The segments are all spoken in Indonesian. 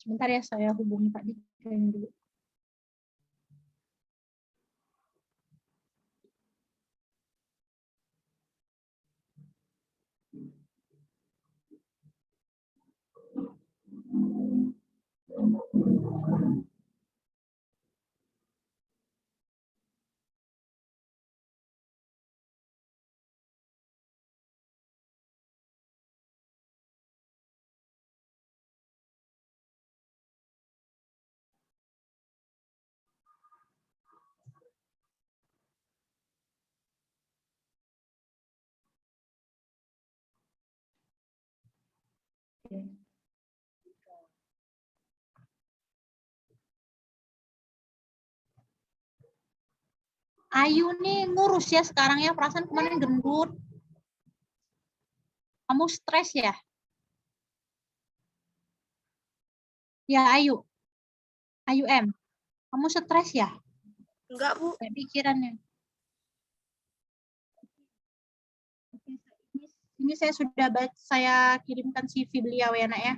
Sebentar ya, saya hubungi Pak Dika dulu. Ayu nih ngurus ya sekarang ya, perasaan kemarin gendut. Kamu stres ya? Ya Ayu. Ayu M. Kamu stres ya? Enggak, Bu. Kayak pikirannya. Ini saya sudah saya kirimkan CV beliau ya nak ya.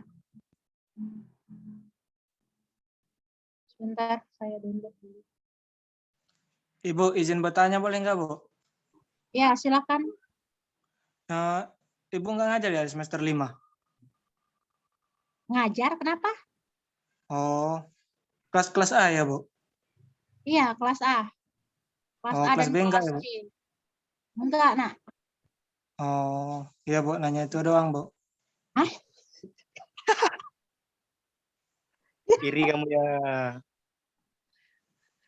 Sebentar, saya download dulu. Ibu izin bertanya boleh nggak, Bu? Ya, silakan. Ibu nggak ngajar ya semester 5? Ngajar, kenapa? Oh, kelas A ya, Bu? Iya, kelas A. Kelas A kelas dan B enggak kelas ya, Bu? C. Enggak, nak. Oh, iya, Bu. Nanya itu doang, Bu. Hah? Iri kamu ya.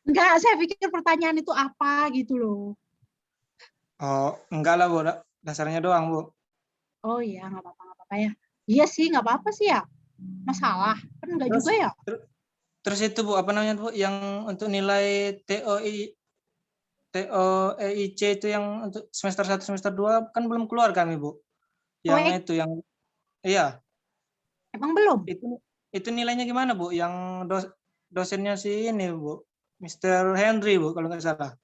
Enggak, saya pikir pertanyaan itu apa gitu loh. Oh, enggak lah, Bu. Dasarnya doang, Bu. Oh iya, nggak apa-apa ya. Iya sih, nggak apa-apa sih ya. Masalah, kan enggak juga ya. Terus itu, Bu, apa namanya, Bu? Yang untuk nilai TOEIC itu yang untuk semester 1, semester 2 kan belum keluar kami, Bu. Yang TOEIC? itu, yang iya. Emang belum? Itu nilainya gimana, Bu? Yang dosennya si ini, Bu. Mr. Henry, Bu, kalau nggak salah.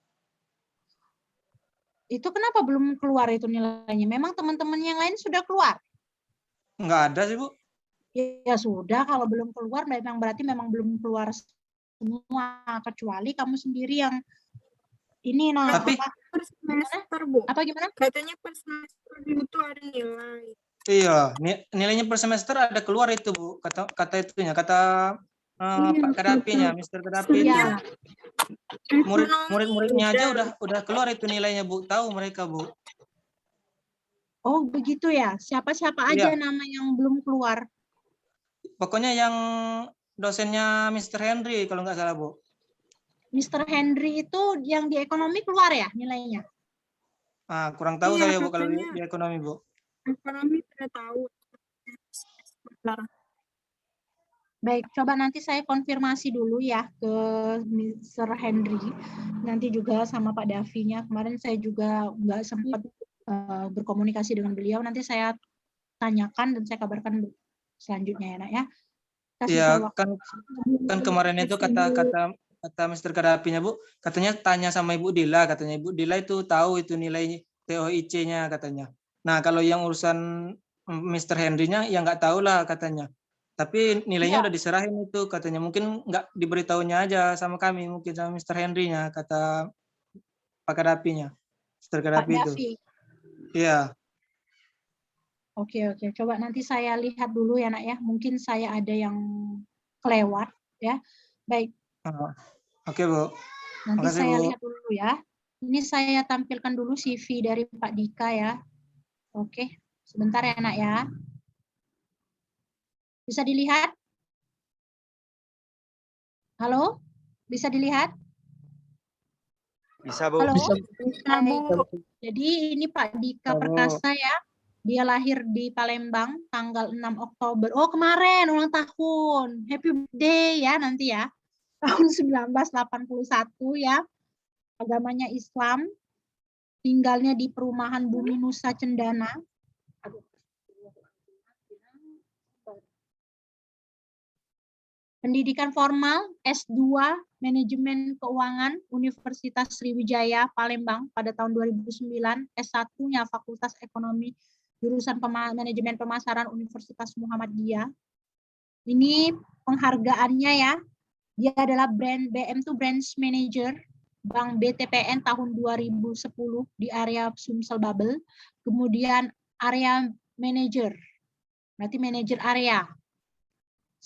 Itu kenapa belum keluar itu nilainya? Memang teman-teman yang lain sudah keluar? Nggak ada sih, Bu. Ya sudah, kalau belum keluar berarti memang belum keluar semua, kecuali kamu sendiri yang ini. Nah, Tapi Per semester, Bu. apa gimana? Katanya per semester itu ada nilai. iya, nilainya per semester ada keluar itu, Bu. Kata itunya, kata Pak Kadapinya, Mr. Kadapi itu. Iya. Murid-muridnya aja udah keluar itu nilainya, Bu. Tahu mereka, Bu. Oh, begitu ya. Siapa-siapa aja Iya. nama yang belum keluar? Pokoknya yang dosennya Mr. Henry kalau nggak salah, Bu. Mr. Henry itu yang di ekonomi keluar ya nilainya? Kurang tahu Iya, saya, Bu, kalau katanya di ekonomi, Bu. ekonomi tidak tahu. Baik, coba nanti saya konfirmasi dulu ya ke Mr. Henry. Nanti juga sama Pak Davinya. Kemarin saya juga nggak sempat berkomunikasi dengan beliau. Nanti saya tanyakan dan saya kabarkan selanjutnya ya, nak ya. Iya, kan kemarin itu kata Mr. Kadapinya, Bu, katanya tanya sama Ibu Dila, katanya Ibu Dila itu tahu itu nilai TOIC-nya katanya. Nah, kalau yang urusan Mr. Henry-nya ya nggak tahu lah katanya. Tapi nilainya udah diserahin itu katanya, mungkin nggak diberitahunya aja sama kami, mungkin sama Mr. Henry-nya, kata Pak Kadapinya. Mr. Kadapi itu. Iya. Oke, coba nanti saya lihat dulu ya nak ya. Mungkin saya ada yang kelewat ya. Baik. Oke, Bu. Nanti Makasih, saya Bu. lihat dulu ya. Ini saya tampilkan dulu CV dari Pak Dika ya. Oke, sebentar ya nak ya. Bisa dilihat? Halo? Bisa dilihat? Bisa, Bu. Halo? Bisa, Bu. Jadi ini Pak Dika Perkasa ya. Dia lahir di Palembang tanggal 6 Oktober. Oh, kemarin ulang tahun. Happy birthday ya nanti ya. Tahun 1981 ya. Agamanya Islam. Tinggalnya di perumahan Bumi Nusa Cendana. Pendidikan formal S2 Manajemen Keuangan Universitas Sriwijaya Palembang pada tahun 2009, S1-nya Fakultas Ekonomi jurusan Manajemen Pemasaran Universitas Muhammadiyah. Ini penghargaannya ya. Dia adalah BM itu Branch Manager Bank BTPN tahun 2010 di area Sumsel Babel. Kemudian area manager, berarti manajer area.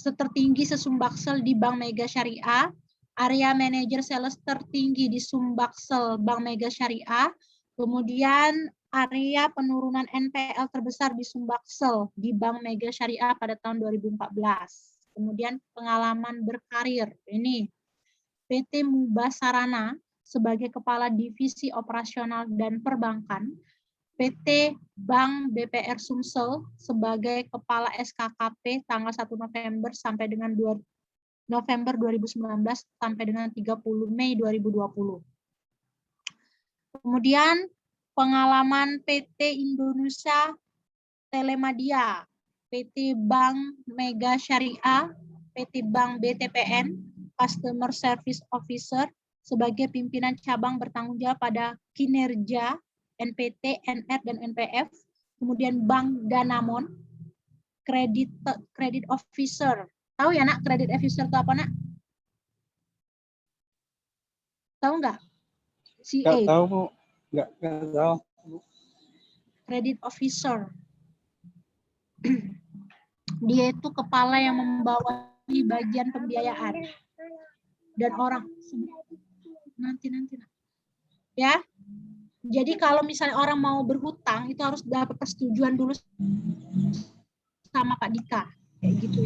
Tertinggi sesumbaksel di Bank Mega Syariah. Area manager sales tertinggi di Sumbaksel Bank Mega Syariah. Kemudian area penurunan NPL terbesar di Sumbaksel di Bank Mega Syariah pada tahun 2014. Kemudian pengalaman berkarir, ini PT Mubasarana sebagai Kepala Divisi Operasional dan Perbankan, PT Bank BPR Sumsel sebagai Kepala SKKP tanggal 1 November sampai dengan 2 November 2019 sampai dengan 30 Mei 2020. Kemudian pengalaman PT Indonesia Telemadia, PT Bank Mega Syariah, PT Bank BTPN, Customer Service Officer sebagai pimpinan cabang bertanggung jawab pada kinerja NPT, NR, dan NPF. Kemudian Bank Danamon, Credit Officer. Tahu ya nak, Credit Officer itu apa nak? Tahu nggak? CA. Nggak tahu Bu, nggak tahu. Credit Officer. Dia itu kepala yang membawahi bagian pembiayaan dan orang nanti ya. Jadi kalau misalnya orang mau berhutang itu harus dapat persetujuan dulu sama Pak Dika, kayak gitu.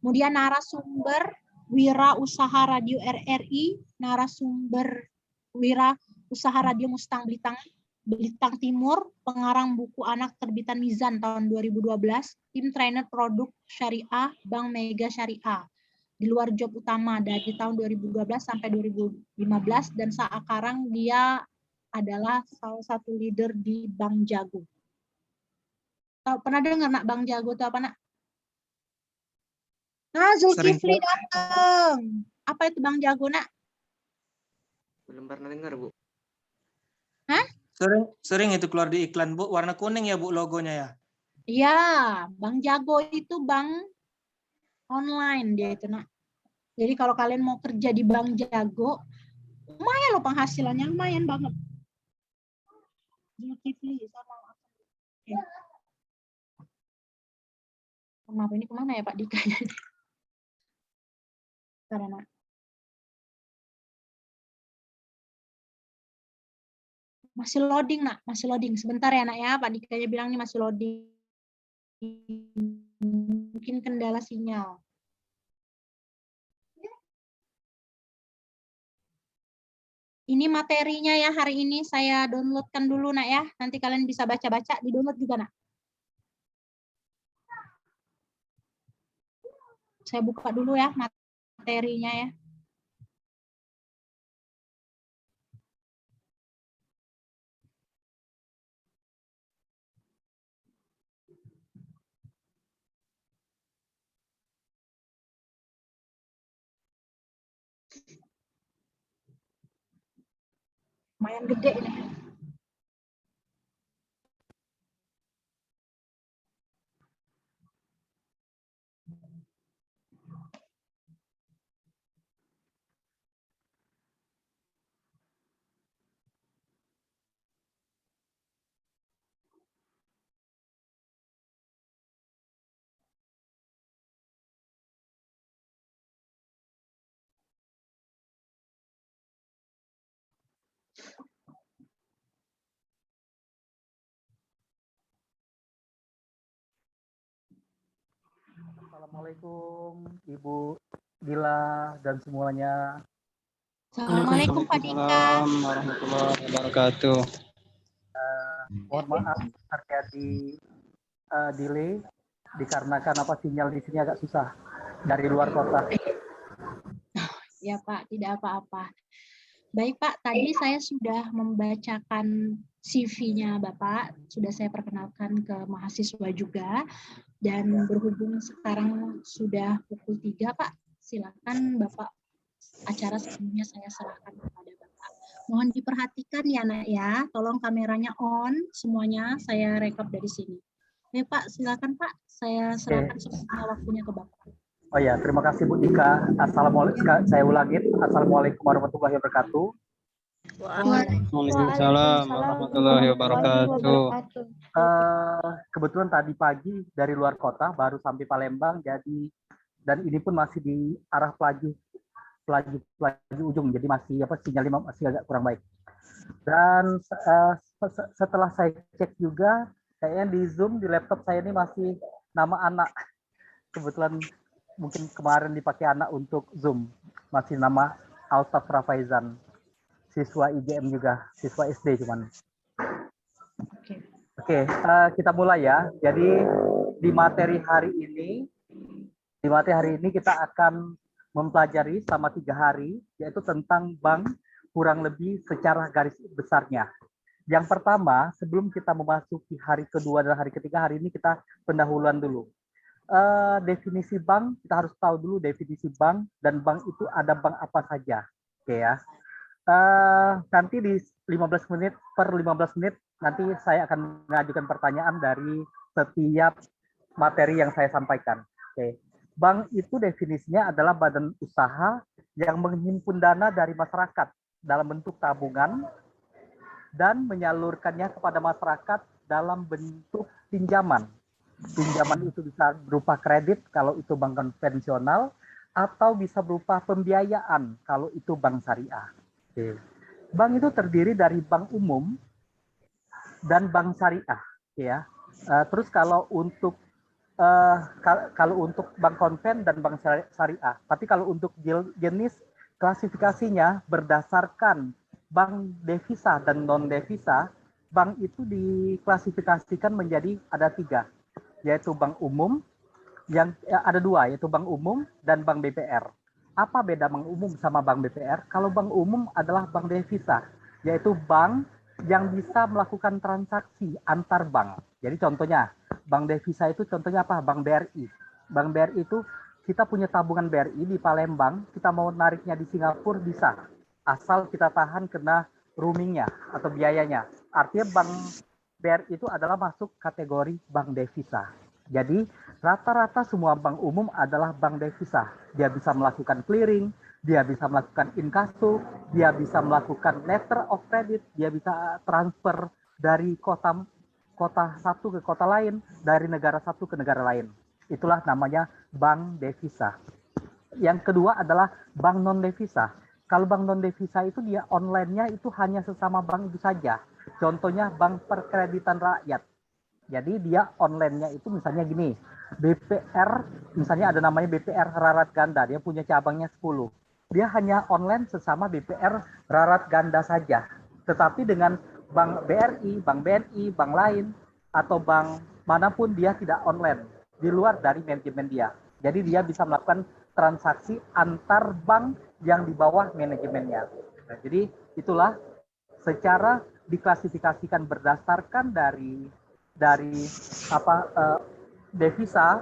Kemudian narasumber Wira Usaha Radio RRI, narasumber Wira Usaha Radio Mustang Belitung Timur, pengarang buku anak terbitan Mizan tahun 2012, tim trainer produk syariah Bank Mega Syariah. Di luar job utama dari tahun 2012 sampai 2015 dan sekarang dia adalah salah satu leader di Bank Jago. Pernah dengar nak Bank Jago itu apa nak? Nah, Zulkifli datang. Apa itu Bank Jago nak? Belum pernah dengar, Bu. Hah? Sering itu keluar di iklan, Bu. Warna kuning ya, Bu, logonya ya? Iya, Bank Jago itu bank online dia itu nak. Jadi kalau kalian mau kerja di Bank Jago, lumayan loh penghasilannya, lumayan banget. Zulkifli sama Maaf, ini kemana ya Pak Dika? Karena masih loading nak, masih loading. Sebentar ya nak ya, Pak Dika bilang ini masih loading. Mungkin kendala sinyal. Ini materinya ya hari ini saya downloadkan dulu nak ya. Nanti kalian bisa baca-baca, di download juga nak. Saya buka dulu ya materinya ya. Lumayan gede ini. Assalamualaikum Ibu Gila dan semuanya. Assalamualaikum Pak Dika. Assalamualaikum warahmatullahi wabarakatuh. Mohon maaf terjadi delay dikarenakan sinyal di sini agak susah dari luar kota. Ya Pak, tidak apa-apa. Baik Pak, tadi saya sudah membacakan CV-nya Bapak, sudah saya perkenalkan ke mahasiswa juga, dan berhubung sekarang sudah pukul 3 Pak, silakan Bapak, acara sebelumnya saya serahkan kepada Bapak. Mohon diperhatikan ya nak ya, tolong kameranya on, semuanya saya rekap dari sini. Baik Pak, silakan Pak, saya serahkan sepenuhnya waktunya ke Bapak. Oh ya, terima kasih Bu Ika. Assalamualaikum. Saya ulangin. Assalamualaikum warahmatullahi wabarakatuh. Waalaikumsalam warahmatullahi wabarakatuh. Kebetulan tadi pagi dari luar kota baru sampai Palembang, jadi dan ini pun masih di arah Pelaju ujung, jadi masih sinyalnya masih agak kurang baik. Dan setelah saya cek juga, kayaknya di Zoom di laptop saya ini masih nama anak. Kebetulan mungkin kemarin dipakai anak untuk Zoom, masih nama Altaf Rafaizan, siswa IGM juga, siswa SD cuman. Oke, kita mulai ya. Jadi di materi hari ini kita akan mempelajari selama 3 hari, yaitu tentang bank kurang lebih secara garis besarnya. Yang pertama, sebelum kita memasuki hari kedua dan hari ketiga, hari ini kita pendahuluan dulu. Definisi bank, kita harus tahu dulu definisi bank, dan bank itu ada bank apa saja. Oke ya. Nanti di 15 menit nanti saya akan mengajukan pertanyaan dari setiap materi yang saya sampaikan. Oke. Bank itu definisinya adalah badan usaha yang menghimpun dana dari masyarakat dalam bentuk tabungan dan menyalurkannya kepada masyarakat dalam bentuk pinjaman. Pinjaman itu bisa berupa kredit kalau itu bank konvensional, atau bisa berupa pembiayaan kalau itu bank syariah. Oke. Bank itu terdiri dari bank umum dan bank syariah, ya. Terus kalau untuk bank konven dan bank syariah, tapi kalau untuk jenis klasifikasinya berdasarkan bank devisa dan non devisa, bank itu diklasifikasikan menjadi ada 3, yaitu bank umum, yang ada 2, yaitu bank umum dan bank BPR. Apa beda bank umum sama bank BPR? Kalau bank umum adalah bank devisa, yaitu bank yang bisa melakukan transaksi antar bank. Jadi contohnya, bank devisa itu contohnya apa? Bank BRI. Bank BRI itu kita punya tabungan BRI di Palembang, kita mau nariknya di Singapura bisa, asal kita tahan kena roamingnya atau biayanya. Artinya bank BRI itu adalah masuk kategori bank devisa. Jadi rata-rata semua bank umum adalah bank devisa. Dia bisa melakukan clearing, dia bisa melakukan inkasso, dia bisa melakukan letter of credit, dia bisa transfer dari kota satu ke kota lain, dari negara satu ke negara lain. Itulah namanya bank devisa. Yang kedua adalah bank non devisa. Kalau bank non devisa itu dia online-nya itu hanya sesama bank itu saja. Contohnya bank perkreditan rakyat. Jadi dia online-nya itu misalnya gini, BPR, misalnya ada namanya BPR Rarat Ganda, dia punya cabangnya 10. Dia hanya online sesama BPR Rarat Ganda saja. Tetapi dengan bank BRI, bank BNI, bank lain, atau bank manapun dia tidak online, di luar dari manajemen dia. Jadi dia bisa melakukan transaksi antar bank yang di bawah manajemennya. Nah, jadi itulah secara diklasifikasikan berdasarkan dari devisa,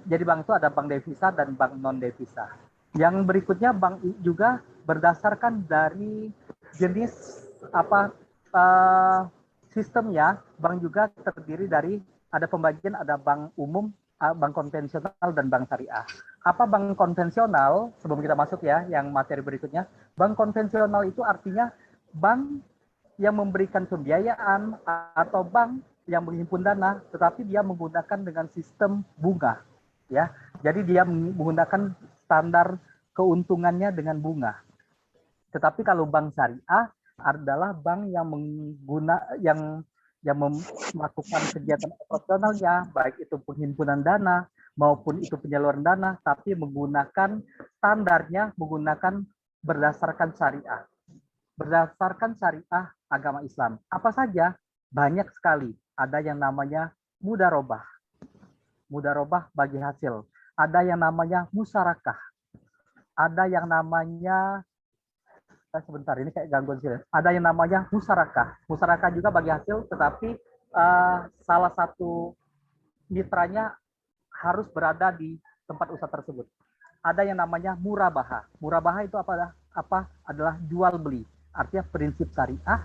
jadi bank itu ada bank devisa dan bank non devisa. Yang berikutnya bank juga berdasarkan dari jenis sistemnya. Bank juga terdiri dari ada pembagian, ada bank umum, bank konvensional dan bank syariah. Apa bank konvensional? Sebelum kita masuk ya, yang materi berikutnya, bank konvensional itu artinya bank yang memberikan pembiayaan atau bank yang menghimpun dana, tetapi dia menggunakan dengan sistem bunga, ya. Jadi dia menggunakan standar keuntungannya dengan bunga. Tetapi kalau bank syariah adalah bank yang melakukan kegiatan operasionalnya, baik itu penghimpunan dana maupun itu penyaluran dana, tapi menggunakan standarnya menggunakan berdasarkan syariah. Berdasarkan syariah agama Islam. Apa saja? Banyak sekali. Ada yang namanya mudarobah. Mudarobah bagi hasil. Ada yang namanya musyarakah. Ada yang namanya, sebentar ini kayak gangguan sih. Ada yang namanya musyarakah. Musyarakah juga bagi hasil, tetapi salah satu mitranya harus berada di tempat usaha tersebut. Ada yang namanya murabaha. Murabaha itu apa? Adalah jual beli. Artinya prinsip syariah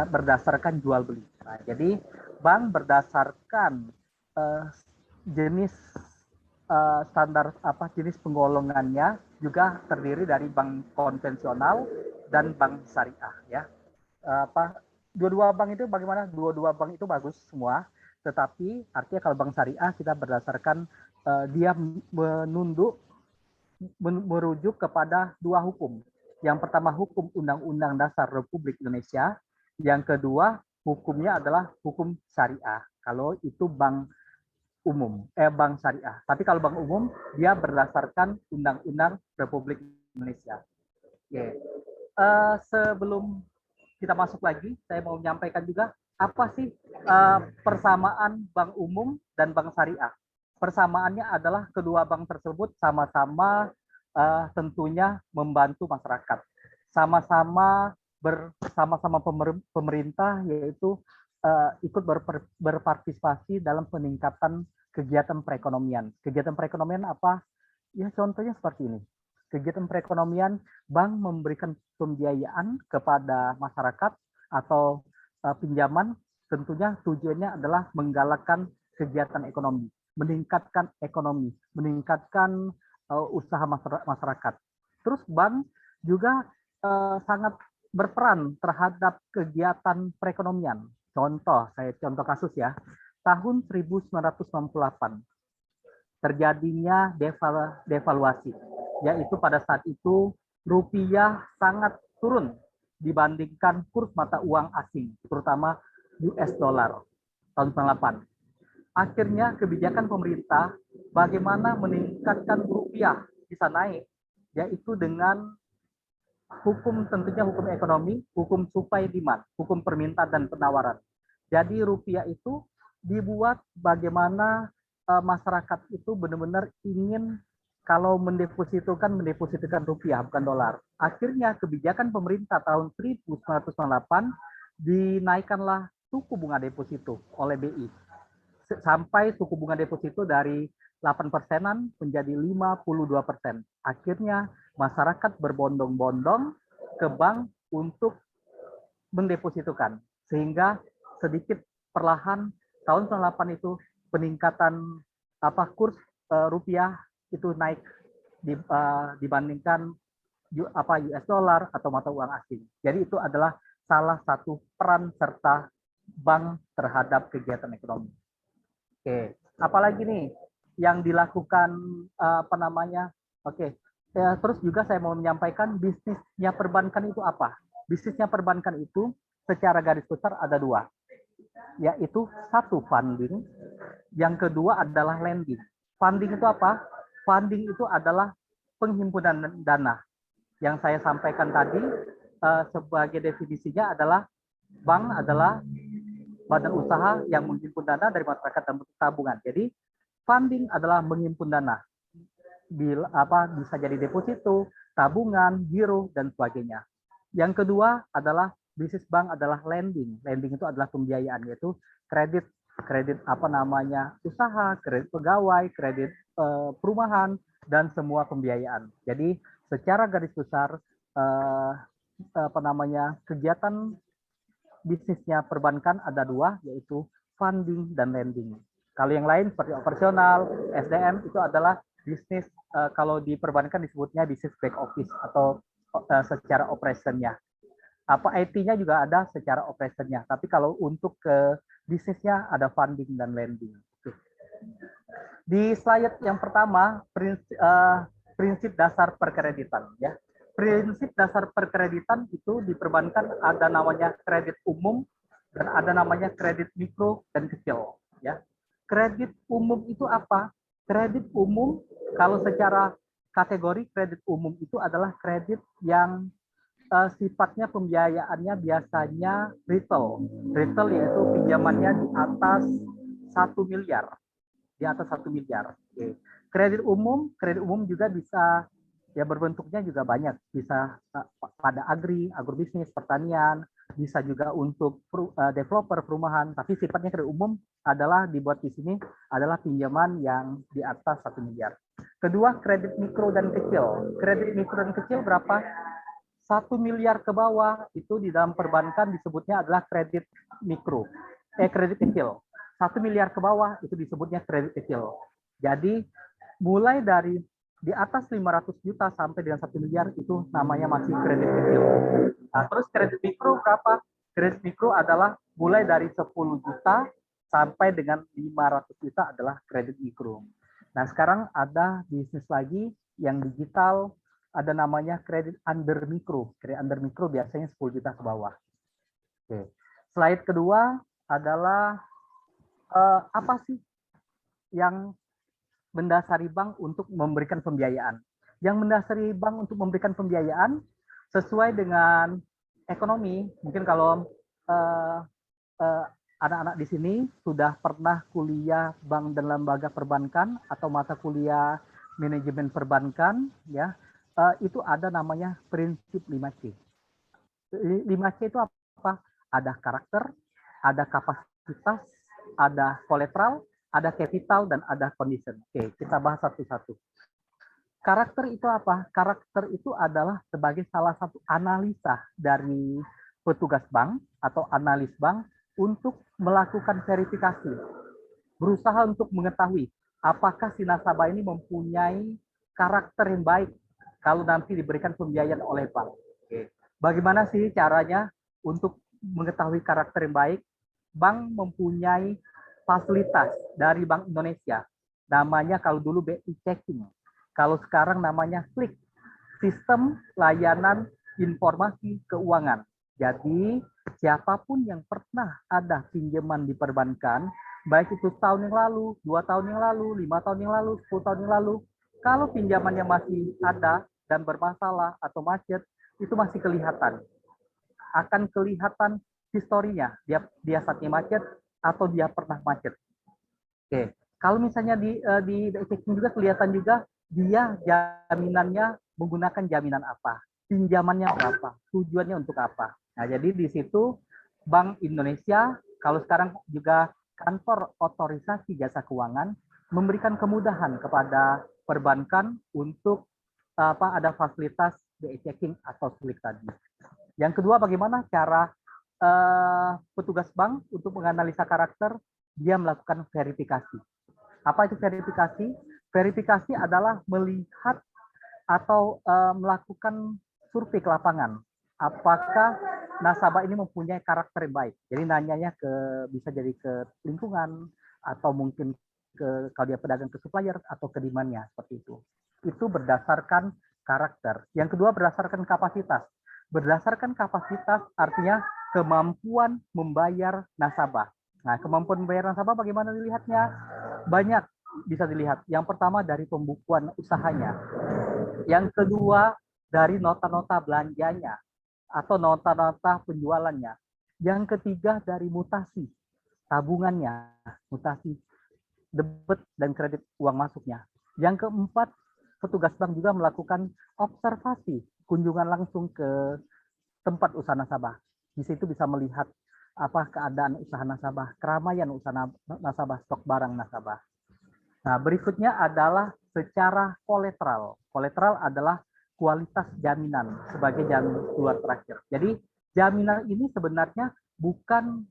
berdasarkan jual beli. Nah, jadi bank berdasarkan jenis standar jenis penggolongannya juga terdiri dari bank konvensional dan bank syariah ya. Dua-dua bank itu bagaimana? Dua-dua bank itu bagus semua, tetapi artinya kalau bank syariah kita berdasarkan dia merujuk kepada dua hukum. Yang pertama hukum Undang-Undang Dasar Republik Indonesia, yang kedua hukumnya adalah hukum syariah. Kalau itu bank umum, bank syariah. Tapi kalau bank umum dia berdasarkan Undang-Undang Republik Indonesia. Oke. Sebelum kita masuk lagi, saya mau menyampaikan juga apa sih persamaan bank umum dan bank syariah. Persamaannya adalah kedua bank tersebut sama-sama tentunya membantu masyarakat, sama-sama bersama-sama pemerintah yaitu ikut berpartisipasi dalam peningkatan kegiatan perekonomian. Kegiatan perekonomian apa? Ya contohnya seperti ini. Kegiatan perekonomian, bank memberikan pembiayaan kepada masyarakat atau pinjaman, tentunya tujuannya adalah menggalakkan kegiatan ekonomi, meningkatkan ekonomi, meningkatkan usaha masyarakat. Terus bank juga sangat berperan terhadap kegiatan perekonomian. Contoh kasus ya, tahun 1998 terjadinya devaluasi, yaitu pada saat itu rupiah sangat turun dibandingkan kurs mata uang asing, terutama US dollar tahun 98. Akhirnya kebijakan pemerintah bagaimana meningkatkan rupiah bisa naik, yaitu dengan tentunya hukum ekonomi, hukum supply demand, hukum permintaan dan penawaran. Jadi rupiah itu dibuat bagaimana masyarakat itu benar-benar ingin kalau mendepositokan rupiah bukan dolar. Akhirnya kebijakan pemerintah tahun 1998 dinaikkanlah suku bunga deposito oleh BI. Sampai suku bunga deposito dari 8%-an menjadi 52%. Akhirnya masyarakat berbondong-bondong ke bank untuk mendepositokan. Sehingga sedikit perlahan tahun 98 itu peningkatan kurs rupiah itu naik dibandingkan US dollar atau mata uang asing. Jadi itu adalah salah satu peran serta bank terhadap kegiatan ekonomi. Oke, apalagi nih yang dilakukan terus juga saya mau menyampaikan bisnisnya perbankan itu apa? Bisnisnya perbankan itu secara garis besar ada dua, yaitu satu funding, yang kedua adalah lending. Funding itu apa? Funding itu adalah penghimpunan dana. Yang saya sampaikan tadi sebagai definisinya adalah bank adalah badan usaha yang menghimpun dana dari masyarakat dan bentuk tabungan. Jadi funding adalah menghimpun dana. Bisa jadi deposito, tabungan, giro dan sebagainya. Yang kedua adalah bisnis bank adalah lending. Lending itu adalah pembiayaan, yaitu kredit usaha, kredit pegawai, kredit perumahan dan semua pembiayaan. Jadi secara garis besar kegiatan bisnisnya perbankan ada dua, yaitu funding dan lending. Kalau yang lain seperti operasional, SDM itu adalah bisnis, kalau di perbankan disebutnya bisnis back office atau secara operationnya. IT-nya juga ada secara operationnya, tapi kalau untuk ke bisnisnya ada funding dan lending. Di slide yang pertama, prinsip dasar perkreditan ya. Prinsip dasar perkreditan itu di perbankan ada namanya kredit umum dan ada namanya kredit mikro dan kecil ya. Kredit umum itu apa? Kredit umum kalau secara kategori kredit umum itu adalah kredit yang sifatnya pembiayaannya biasanya retail. Retail yaitu pinjamannya di atas 1 miliar. Di atas 1 miliar. Oke. Kredit umum juga bisa ya berbentuknya juga banyak, bisa pada agribisnis, pertanian, bisa juga untuk developer perumahan, tapi sifatnya kredit umum adalah dibuat di sini adalah pinjaman yang di atas 1 miliar. Kedua, kredit mikro dan kecil. Kredit mikro dan kecil berapa? 1 miliar ke bawah itu di dalam perbankan disebutnya adalah kredit mikro. Kredit kecil. 1 miliar ke bawah itu disebutnya kredit kecil. Jadi mulai dari di atas 500 juta sampai dengan 1 miliar itu namanya masih kredit kecil. Nah, terus kredit mikro berapa? Kredit mikro adalah mulai dari 10 juta sampai dengan 500 juta adalah kredit mikro. Nah, sekarang ada bisnis lagi yang digital, ada namanya kredit under mikro. Kredit under mikro biasanya 10 juta ke bawah. Oke. Slide kedua adalah apa sih yang mendasari bank untuk memberikan pembiayaan. Yang mendasari bank untuk memberikan pembiayaan sesuai dengan ekonomi. Mungkin kalau anak-anak di sini sudah pernah kuliah bank dan lembaga perbankan atau mata kuliah manajemen perbankan, ya, itu ada namanya prinsip 5C. 5C itu apa? Ada karakter, ada kapasitas, ada kolateral, ada capital, dan ada condition. Oke, kita bahas satu-satu. Karakter itu apa? Karakter itu adalah sebagai salah satu analisa dari petugas bank atau analis bank untuk melakukan verifikasi. Berusaha untuk mengetahui apakah si nasabah ini mempunyai karakter yang baik kalau nanti diberikan pembiayaan oleh bank. Oke. Bagaimana sih caranya untuk mengetahui karakter yang baik? Bank mempunyai fasilitas dari Bank Indonesia. Namanya kalau dulu BI Checking. Kalau sekarang namanya Klik. Sistem Layanan Informasi Keuangan. Jadi siapapun yang pernah ada pinjaman di perbankan, baik itu tahun yang lalu, 2 tahun yang lalu, 5 tahun yang lalu, 10 tahun yang lalu, kalau pinjamannya masih ada dan bermasalah atau macet, itu masih kelihatan. Akan kelihatan historinya, dia saatnya macet, atau dia pernah macet. Oke, kalau misalnya di checking juga kelihatan juga dia jaminannya menggunakan jaminan apa, pinjamannya berapa, tujuannya untuk apa. Nah, jadi di situ Bank Indonesia, kalau sekarang juga kantor otorisasi jasa keuangan memberikan kemudahan kepada perbankan untuk ada fasilitas BI checking atau klik tadi. Yang kedua, bagaimana cara petugas bank untuk menganalisa karakter? Dia melakukan verifikasi. Apa itu verifikasi? Verifikasi adalah melihat atau melakukan survei ke lapangan. Apakah nasabah ini mempunyai karakter yang baik? Jadi nanyanya bisa jadi ke lingkungan atau mungkin kalau dia pedagang ke supplier atau ke demand-nya, seperti itu. Itu berdasarkan karakter. Yang kedua berdasarkan kapasitas. Berdasarkan kapasitas artinya kemampuan membayar nasabah. Nah, kemampuan membayar nasabah bagaimana dilihatnya? Banyak bisa dilihat. Yang pertama dari pembukuan usahanya. Yang kedua dari nota-nota belanjanya atau nota-nota penjualannya. Yang ketiga dari mutasi tabungannya, mutasi debit dan kredit uang masuknya. Yang keempat, petugas bank juga melakukan observasi, kunjungan langsung ke tempat usaha nasabah. Di situ bisa melihat apa keadaan usaha nasabah, keramaian usaha nasabah, stok barang nasabah. Nah, berikutnya adalah secara kolateral. Kolateral adalah kualitas jaminan sebagai jaminan keluar terakhir. Jadi jaminan ini sebenarnya bukan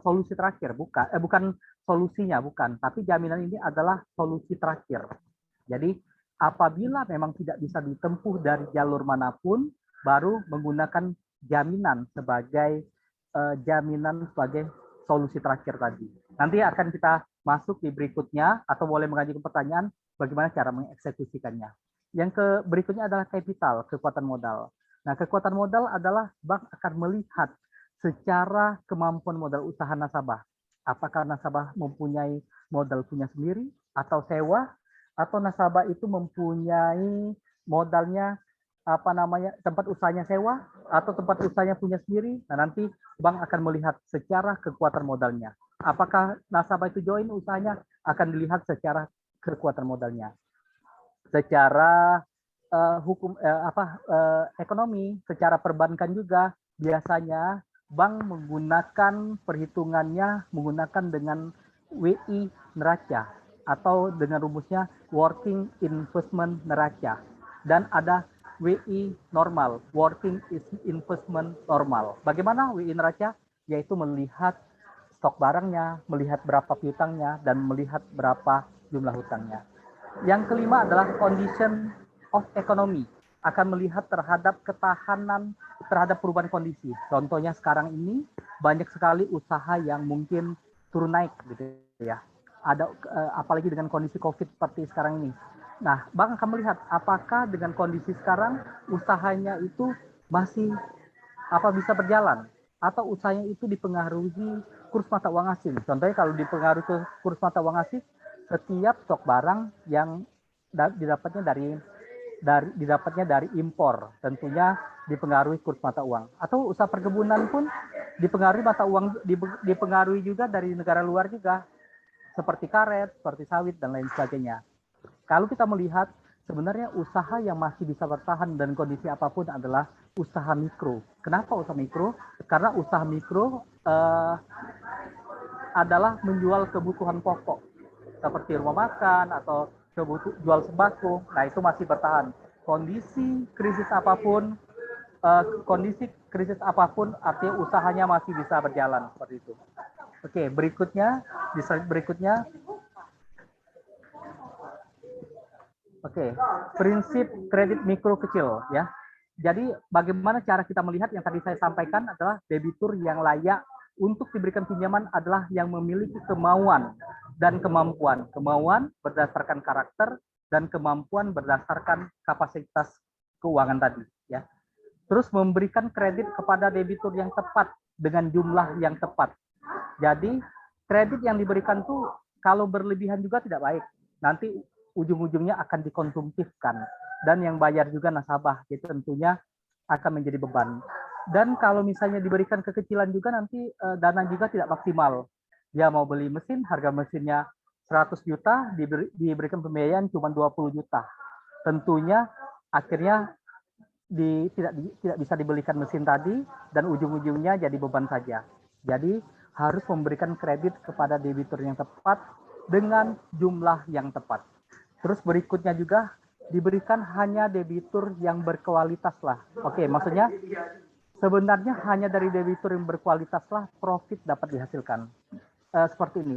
solusi terakhir, bukan solusinya, bukan. Tapi jaminan ini adalah solusi terakhir. Jadi apabila memang tidak bisa ditempuh dari jalur manapun, baru menggunakan jaminan sebagai solusi terakhir tadi. Nanti akan kita masuk di berikutnya atau boleh mengajukan pertanyaan bagaimana cara mengeksekusikannya. Yang berikutnya adalah capital, kekuatan modal. Nah, kekuatan modal adalah bank akan melihat secara kemampuan modal usaha nasabah. Apakah nasabah mempunyai modal punya sendiri atau sewa, atau nasabah itu mempunyai modalnya tempat usahanya sewa atau tempat usahanya punya sendiri. Nah, nanti bank akan melihat secara kekuatan modalnya. Apakah nasabah itu join usahanya, akan dilihat secara kekuatan modalnya. Secara ekonomi, secara perbankan juga biasanya bank menggunakan perhitungannya menggunakan dengan WI neraca atau dengan rumusnya working investment neraca, dan ada WI normal, working investment normal. Bagaimana WI neraca? Yaitu melihat stok barangnya, melihat berapa piutangnya, dan melihat berapa jumlah hutangnya. Yang kelima adalah condition of economy, akan melihat terhadap ketahanan terhadap perubahan kondisi. Contohnya sekarang ini banyak sekali usaha yang mungkin turun naik gitu ya. Ada apalagi dengan kondisi Covid seperti sekarang ini. Nah, Bang akan melihat apakah dengan kondisi sekarang usahanya itu masih bisa berjalan atau usahanya itu dipengaruhi kurs mata uang asing. Contohnya kalau dipengaruhi kurs mata uang asing, setiap stok barang yang didapatnya dari impor tentunya dipengaruhi kurs mata uang. Atau usaha perkebunan pun dipengaruhi mata uang, dipengaruhi juga dari negara luar juga, seperti karet, seperti sawit dan lain sebagainya. Kalau kita melihat sebenarnya usaha yang masih bisa bertahan dan kondisi apapun adalah usaha mikro. Kenapa usaha mikro? Karena usaha mikro adalah menjual kebutuhan pokok seperti rumah makan atau jual sembako. Nah, itu masih bertahan. Kondisi krisis apapun artinya usahanya masih bisa berjalan seperti itu. Oke, berikutnya di slide berikutnya. Oke, prinsip kredit mikro kecil ya. Jadi bagaimana cara kita melihat yang tadi saya sampaikan adalah debitur yang layak untuk diberikan pinjaman adalah yang memiliki kemauan dan kemampuan. Kemauan berdasarkan karakter dan kemampuan berdasarkan kapasitas keuangan tadi ya. Terus memberikan kredit kepada debitur yang tepat dengan jumlah yang tepat. Jadi kredit yang diberikan tuh kalau berlebihan juga tidak baik. Nanti ujung-ujungnya akan dikonsumtifkan dan yang bayar juga nasabah, jadi tentunya akan menjadi beban. Dan kalau misalnya diberikan kekecilan juga nanti dana juga tidak maksimal. Dia mau beli mesin, harga mesinnya 100 juta, diberikan pembiayaan cuma 20 juta. Tentunya akhirnya tidak bisa dibelikan mesin tadi dan ujung-ujungnya jadi beban saja. Jadi harus memberikan kredit kepada debitur yang tepat dengan jumlah yang tepat. Terus berikutnya juga diberikan hanya debitur yang berkualitas lah. Oke, maksudnya sebenarnya hanya dari debitur yang berkualitas lah profit dapat dihasilkan. Seperti ini,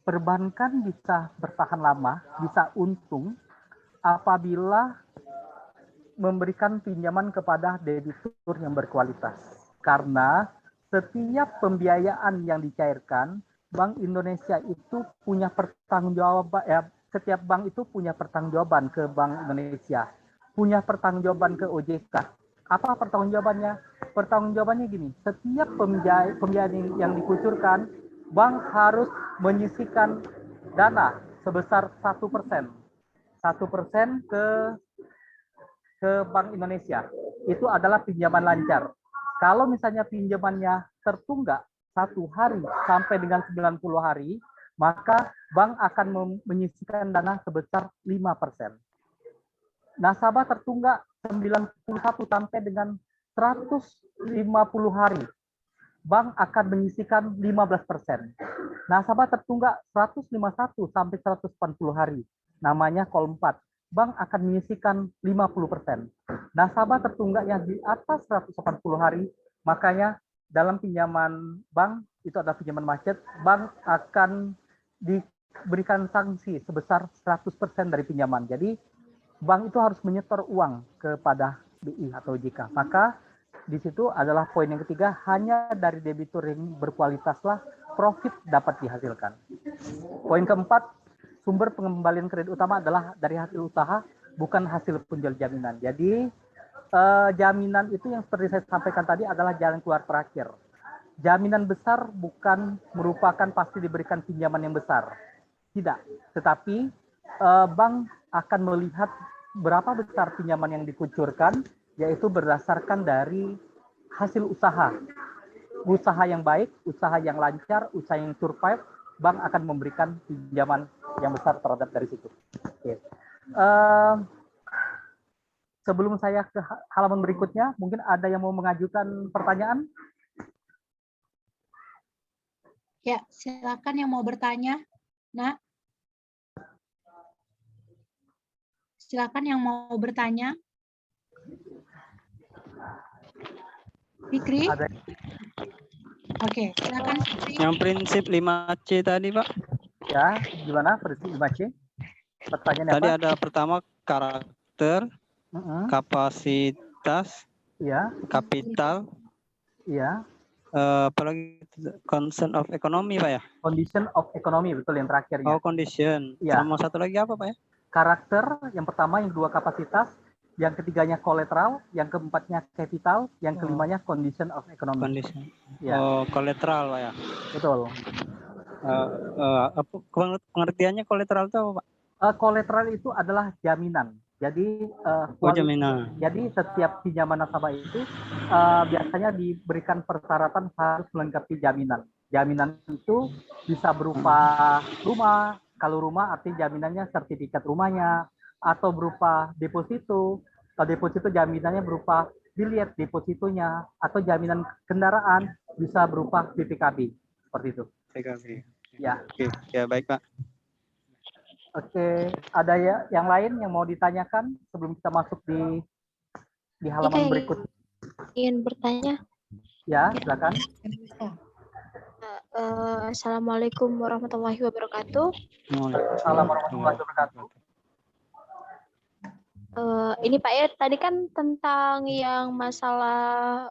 perbankan bisa bertahan lama, bisa untung apabila memberikan pinjaman kepada debitur yang berkualitas. Karena setiap pembiayaan yang dicairkan, Bank Indonesia itu punya pertanggungjawaban setiap bank itu punya pertanggungjawaban ke Bank Indonesia, punya pertanggungjawaban ke OJK. Apa pertanggungjawabannya? Pertanggungjawabannya gini, setiap pembiayaan yang dikucurkan, bank harus menyisihkan dana sebesar 1%. 1% ke Bank Indonesia. Itu adalah pinjaman lancar. Kalau misalnya pinjamannya tertunggak 1 hari sampai dengan 90 hari, maka bank akan menyisihkan dana sebesar 5%. Nasabah tertunggak 91 sampai dengan 150 hari, bank akan menyisihkan 15%. Nasabah tertunggak 151 sampai 140 hari, namanya call 4, bank akan menyisihkan 50%. Nasabah tertunggaknya di atas 180 hari, makanya dalam pinjaman bank, itu adalah pinjaman macet, bank akan diberikan sanksi sebesar 100% dari pinjaman. Jadi bank itu harus menyetor uang kepada BI atau OJK. Maka di situ adalah poin yang ketiga, hanya dari debitur yang berkualitaslah profit dapat dihasilkan. Poin keempat, sumber pengembalian kredit utama adalah dari hasil usaha, bukan hasil penjual jaminan. Jadi jaminan itu yang seperti saya sampaikan tadi adalah jalan keluar terakhir. Jaminan besar bukan merupakan pasti diberikan pinjaman yang besar. Tidak. Tetapi bank akan melihat berapa besar pinjaman yang dikucurkan, yaitu berdasarkan dari hasil usaha. Usaha yang baik, usaha yang lancar, usaha yang survive, bank akan memberikan pinjaman yang besar terhadap dari situ. Oke. Sebelum saya ke halaman berikutnya, mungkin ada yang mau mengajukan pertanyaan? Ya, silakan yang mau bertanya. Nah, silakan yang mau bertanya. Fikri? Ada. Oke, silakan Fikri. Yang prinsip 5C tadi, Pak. Ya, gimana prinsip 5C? Pertanyaannya Tadi apa? ada pertama karakter, Mm-mm. kapasitas, Iya, kapital, iya. apalagi concern of economy Pak ya? Condition of economy, betul yang terakhirnya. Oh condition. Iya. Sama satu lagi apa Pak ya? Karakter, yang pertama, yang kedua kapasitas, yang ketiganya collateral, yang keempatnya capital, yang kelimanya condition of economy. Condition. Ya, Oh collateral Pak ya? betul. Apa pengertiannya collateral itu apa Pak? Collateral itu adalah jaminan. Jadi Jaminan. Jadi setiap pinjaman nasabah itu biasanya diberikan persyaratan harus melengkapi jaminan. Jaminan itu bisa berupa rumah, kalau rumah artinya jaminannya sertifikat rumahnya, atau berupa deposito. Kalau deposito jaminannya berupa biliet depositonya, atau jaminan kendaraan bisa berupa BPKB. Seperti itu. PKB. Ya. Oke, ya baik Pak. Oke, ada ya yang lain yang mau ditanyakan sebelum kita masuk di halaman berikut? Ingin bertanya. Ya, silakan. Assalamualaikum warahmatullahi wabarakatuh. Assalamualaikum warahmatullahi wabarakatuh. Ini Pak ya, tadi kan tentang yang masalah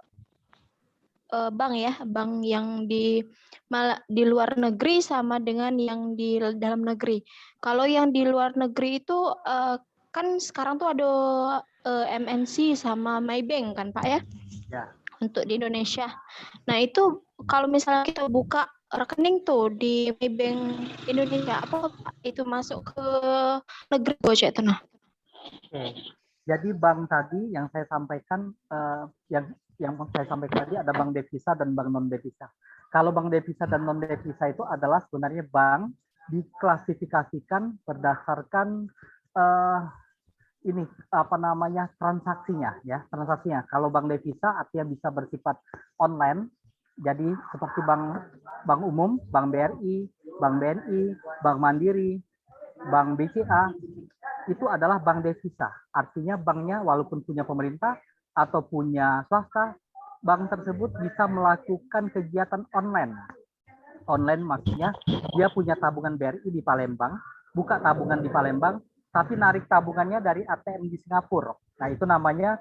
bank ya, bank yang di luar negeri sama dengan yang di dalam negeri. Kalau yang di luar negeri itu kan sekarang tuh ada MNC sama Maybank kan Pak ya? Ya. Untuk di Indonesia. Nah itu kalau misalnya kita buka rekening tuh di Maybank Indonesia, apa Pak itu masuk ke negeri Gojek Tenah? Jadi bank tadi yang saya sampaikan, yang saya sampaikan tadi ada bank devisa dan bank non devisa. Kalau bank devisa dan non devisa itu adalah sebenarnya bank diklasifikasikan berdasarkan ini apa namanya transaksinya ya, transaksinya. Kalau bank devisa artinya bisa bersifat online. Jadi seperti bank umum, bank BRI, bank BNI, bank Mandiri, bank BCA itu adalah bank devisa. Artinya banknya walaupun punya pemerintah atau punya swasta, bank tersebut bisa melakukan kegiatan online. Online maksudnya dia punya tabungan BRI di Palembang, buka tabungan di Palembang, tapi narik tabungannya dari ATM di Singapura. Nah itu namanya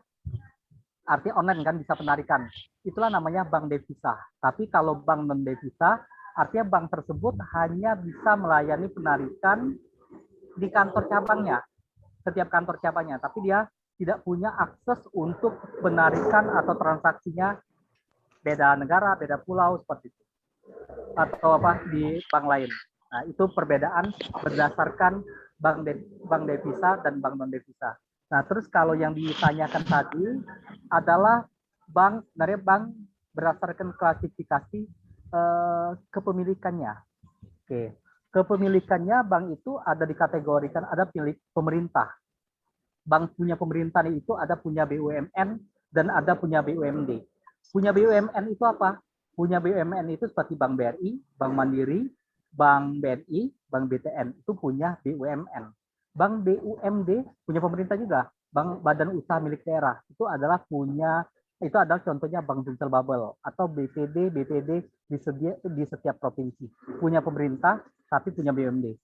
arti online kan, bisa penarikan. Itulah namanya bank devisa. Tapi kalau bank non devisa, artinya bank tersebut hanya bisa melayani penarikan di kantor cabangnya, setiap kantor cabangnya, tapi dia tidak punya akses untuk penarikan atau transaksinya beda negara, beda pulau seperti itu, atau apa di bank lain. Nah itu perbedaan berdasarkan bank devisa dan bank non devisa. Nah terus kalau yang ditanyakan tadi adalah bank berdasarkan klasifikasi kepemilikannya. Oke. Kepemilikannya bank itu ada dikategorikan, ada milik pemerintah. Bank punya pemerintah itu ada punya BUMN dan ada punya BUMD. Punya BUMN itu apa? Punya BUMN itu seperti Bank BRI, Bank Mandiri, Bank BNI, Bank BTN itu punya BUMN. Bank BUMD punya pemerintah juga, Bank Badan Usaha Milik Daerah itu adalah contohnya Bank Digital Bubble atau BPD, BPD di setiap provinsi. Punya pemerintah tapi punya BUMD.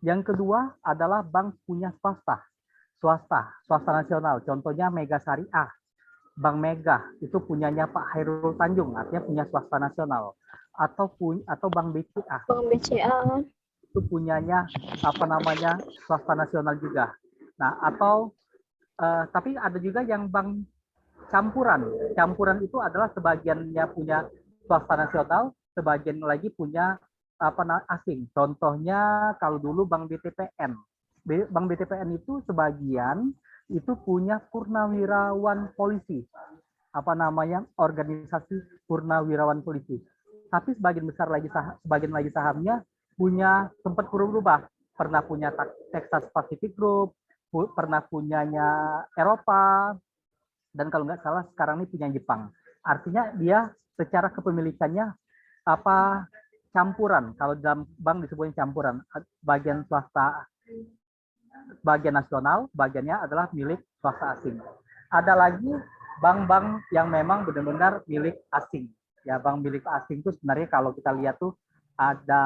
Yang kedua adalah bank punya swasta nasional. Contohnya Mega Syariah. Bank Mega itu punyanya Pak Hairul Tanjung, artinya punya swasta nasional. Atau Bank BCA. Bank BCA. Itu punyanya swasta nasional juga. Nah, tapi ada juga yang bank campuran. Campuran itu adalah sebagiannya punya swasta nasional, sebagian lagi punya asing. Contohnya kalau dulu Bank BTPN. Bank BTPN itu sebagian itu punya purnawirawan polisi. Organisasi purnawirawan polisi. Tapi sebagian lagi sahamnya sempat berubah. Pernah punya Texas Pacific Group, pernah punyanya Eropa, dan kalau nggak salah sekarang ini punya Jepang. Artinya dia secara kepemilikannya campuran. Kalau dalam bank disebutnya campuran. Bagian swasta, bagian nasional, bagiannya adalah milik swasta asing. Ada lagi bank-bank yang memang benar-benar milik asing. Ya, bank milik asing itu sebenarnya kalau kita lihat tuh ada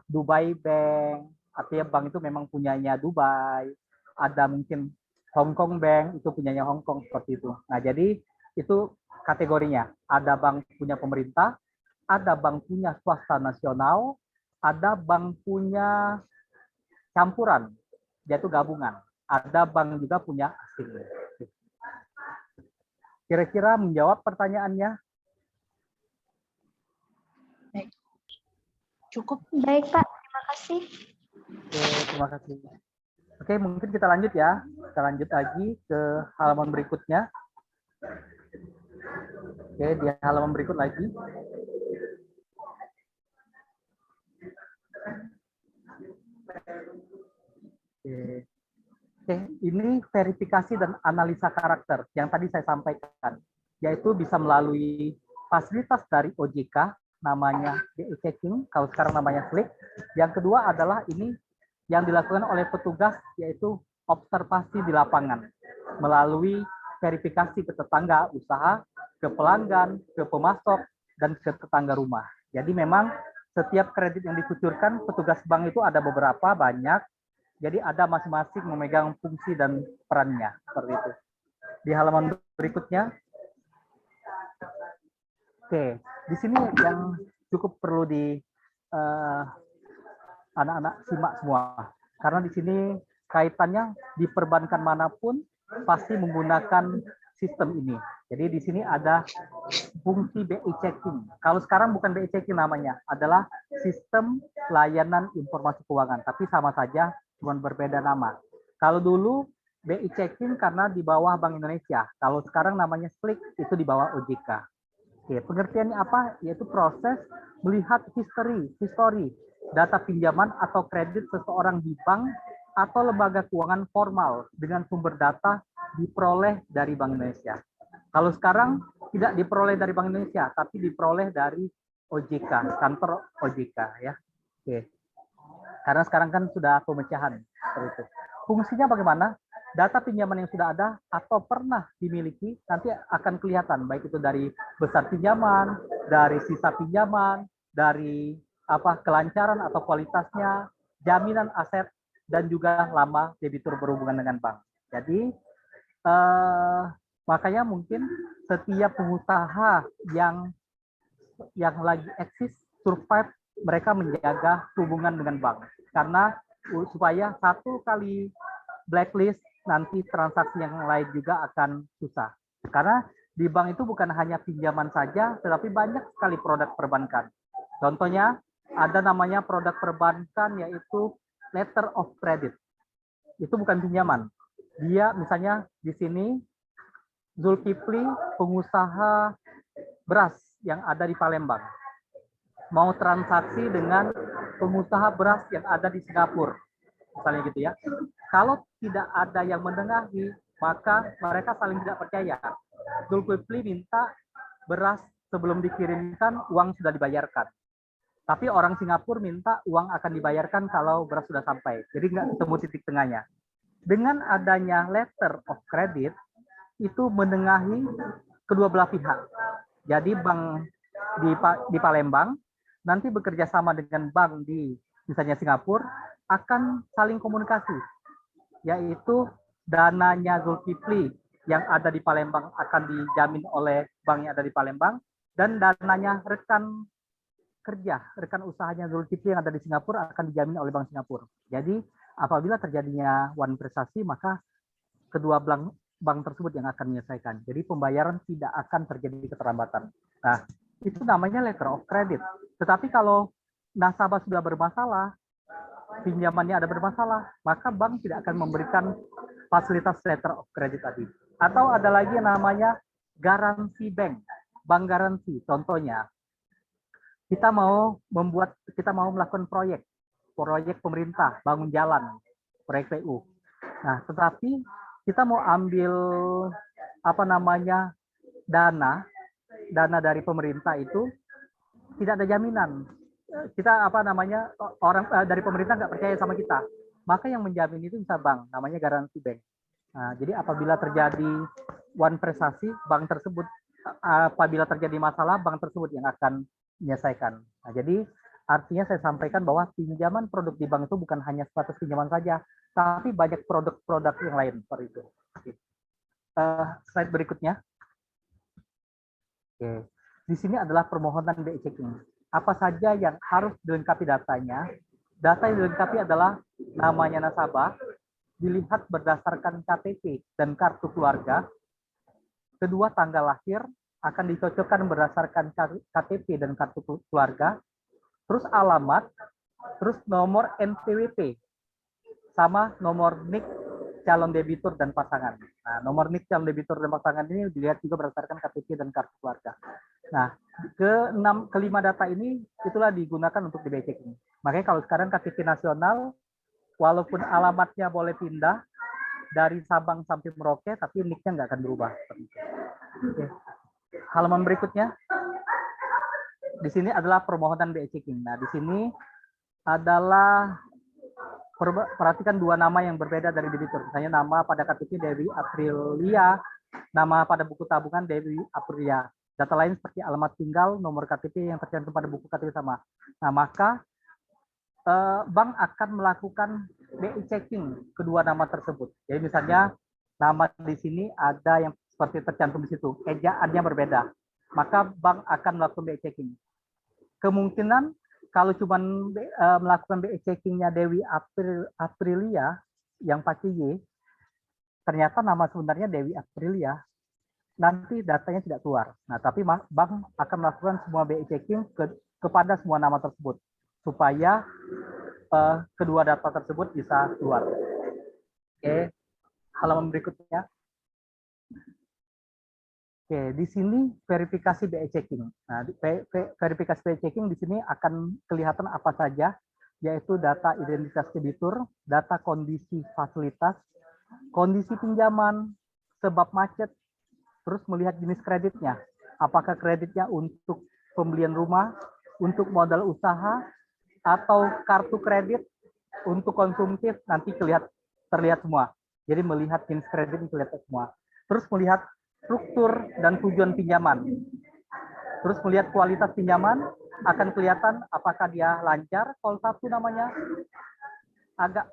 Dubai Bank, artinya bank itu memang punyanya Dubai. ada mungkin Hong Kong Bank, itu punyanya Hong Kong, seperti itu. Nah, jadi itu kategorinya. Ada bank punya pemerintah, ada bank punya swasta nasional, ada bank punya campuran, yaitu gabungan. Ada bank juga punya asing. Kira-kira menjawab pertanyaannya? Cukup. Baik, Pak. Terima kasih. Oke, terima kasih. Oke, mungkin kita lanjut ya. Kita lanjut lagi ke halaman berikutnya. Oke, di halaman berikut lagi. Oke, ini verifikasi dan analisa karakter yang tadi saya sampaikan, yaitu bisa melalui fasilitas dari OJK, namanya BI Checking, kalau sekarang namanya Slick. Yang kedua adalah ini yang dilakukan oleh petugas, yaitu observasi di lapangan, melalui verifikasi ke tetangga usaha, ke pelanggan, ke pemasok, dan ke tetangga rumah. Jadi memang setiap kredit yang dikucurkan, petugas bank itu ada beberapa, banyak. Jadi ada masing-masing memegang fungsi dan perannya, seperti itu. Di halaman berikutnya. Oke, di sini yang cukup perlu di anak-anak simak semua. Karena di sini kaitannya di perbankan manapun pasti menggunakan sistem ini. Jadi di sini ada fungsi BI Checking. Kalau sekarang bukan BI Checking namanya, adalah Sistem Layanan Informasi Keuangan, tapi sama saja, cuma berbeda nama. Kalau dulu BI Checking karena di bawah Bank Indonesia, kalau sekarang namanya Slick, itu di bawah OJK. Oke, pengertiannya apa? Yaitu proses melihat histori data pinjaman atau kredit seseorang di bank atau lembaga keuangan formal dengan sumber data diperoleh dari Bank Indonesia. Kalau sekarang tidak diperoleh dari Bank Indonesia, tapi diperoleh dari OJK, kantor OJK ya. Oke. Karena sekarang kan sudah pemecahan seperti itu. Fungsinya bagaimana? Data pinjaman yang sudah ada atau pernah dimiliki nanti akan kelihatan, baik itu dari besar pinjaman, dari sisa pinjaman, dari kelancaran atau kualitasnya, jaminan aset, dan juga lama debitur berhubungan dengan bank. Jadi makanya mungkin setiap pengusaha yang lagi eksis, survive, mereka menjaga hubungan dengan bank. Karena supaya satu kali blacklist, nanti transaksi yang lain juga akan susah. Karena di bank itu bukan hanya pinjaman saja, tetapi banyak sekali produk perbankan. Contohnya, ada namanya produk perbankan yaitu letter of credit. Itu bukan pinjaman. Dia misalnya di sini Zulkifli, pengusaha beras yang ada di Palembang, mau transaksi dengan pengusaha beras yang ada di Singapura, misalnya gitu ya. Kalau tidak ada yang menengahi, maka mereka saling tidak percaya. Zulkifli minta beras sebelum dikirimkan, uang sudah dibayarkan. Tapi orang Singapura minta uang akan dibayarkan kalau beras sudah sampai. Jadi nggak ketemu titik tengahnya. Dengan adanya letter of credit, itu menengahi kedua belah pihak. Jadi bank di Palembang nanti bekerja sama dengan bank di misalnya Singapura akan saling komunikasi, yaitu dananya Zulkifli yang ada di Palembang akan dijamin oleh bank yang ada di Palembang, dan dananya rekan usahanya Zulkifli yang ada di Singapura akan dijamin oleh Bank Singapura. Jadi apabila terjadinya one prestasi, maka kedua bank tersebut yang akan menyelesaikan. Jadi pembayaran tidak akan terjadi keterlambatan. Nah, itu namanya letter of credit. Tetapi kalau nasabah sudah bermasalah, pinjamannya ada bermasalah, maka bank tidak akan memberikan fasilitas letter of credit tadi. Atau ada lagi yang namanya garansi bank garansi. Contohnya, kita mau melakukan proyek pemerintah, bangun jalan, proyek PU. Nah, tetapi kita mau ambil dana dari pemerintah itu tidak ada jaminan. Kita orang dari pemerintah nggak percaya sama kita. Maka yang menjamin itu bisa bank, namanya garansi bank. Nah, jadi apabila terjadi one prestasi, bank tersebut apabila terjadi masalah, bank tersebut yang akan menyelesaikan. Nah, jadi Artinya saya sampaikan bahwa pinjaman produk di bank itu bukan hanya sebatas pinjaman saja, tapi banyak produk-produk yang lain seperti itu. Oke. Slide berikutnya. Oke. Di sini adalah permohonan BI checking. Apa saja yang harus dilengkapi datanya? Data yang dilengkapi adalah namanya nasabah, dilihat berdasarkan KTP dan kartu keluarga. Kedua, tanggal lahir akan dicocokkan berdasarkan KTP dan kartu keluarga. Terus alamat, terus nomor NPWP, sama nomor NIK calon debitur dan pasangan. Nah, nomor NIK calon debitur dan pasangan ini dilihat juga berdasarkan KTP dan kartu keluarga. Nah, kelima data ini itulah digunakan untuk di BI checking. Makanya kalau sekarang KTP nasional, walaupun alamatnya boleh pindah dari Sabang sampai Merauke, tapi NIK-nya nggak akan berubah. Oke. Halaman berikutnya. Di sini adalah permohonan BI checking. Nah, di sini adalah perhatikan dua nama yang berbeda dari debitur. Misalnya nama pada KTP Dewi Aprilia, nama pada buku tabungan Dewi Aprilia. Data lain seperti alamat tinggal, nomor KTP yang tercantum pada buku KTP sama. Nah, maka bank akan melakukan BI checking kedua nama tersebut. Jadi misalnya nama di sini ada yang seperti tercantum di situ, ejaannya berbeda. Maka bank akan melakukan BI checking. Kemungkinan kalau cuma melakukan BI checkingnya Dewi Aprilia yang pakai Y, ternyata nama sebenarnya Dewi Aprilia, nanti datanya tidak keluar. Nah, tapi bank akan melakukan semua BI checking kepada semua nama tersebut supaya kedua data tersebut bisa keluar. Oke, halaman berikutnya. Oke, di sini verifikasi BI checking. Nah, verifikasi BI checking di sini akan kelihatan apa saja, yaitu data identitas debitur, data kondisi fasilitas, kondisi pinjaman, sebab macet, terus melihat jenis kreditnya. Apakah kreditnya untuk pembelian rumah, untuk modal usaha, atau kartu kredit untuk konsumtif, nanti terlihat semua. Jadi melihat jenis kredit terlihat semua. Terus melihat struktur dan tujuan pinjaman. Terus melihat kualitas pinjaman, akan kelihatan apakah dia lancar, call 1 namanya, agak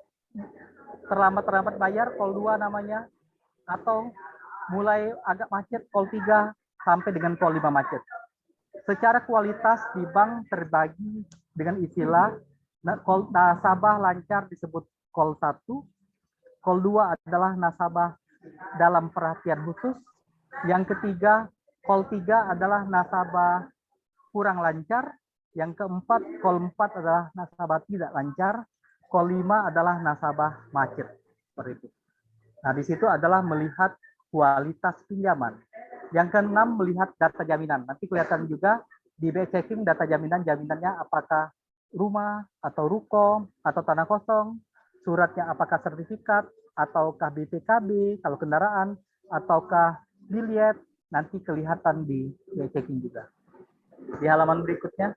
terlambat bayar, call 2 namanya, atau mulai agak macet, call 3 sampai dengan call 5 macet. Secara kualitas di bank terbagi dengan istilah nasabah lancar disebut call 1, call 2 adalah nasabah dalam perhatian khusus, yang ketiga, call 3 adalah nasabah kurang lancar. Yang keempat, call 4 adalah nasabah tidak lancar. Call 5 adalah nasabah macet. Seperti itu. Nah, di situ adalah melihat kualitas pinjaman. Yang keenam, melihat data jaminan. Nanti kelihatan juga di BI checking data jaminannya apakah rumah atau ruko atau tanah kosong, suratnya apakah sertifikat ataukah BPKB kalau kendaraan, ataukah dilihat, nanti kelihatan di BI checking juga. Di halaman berikutnya.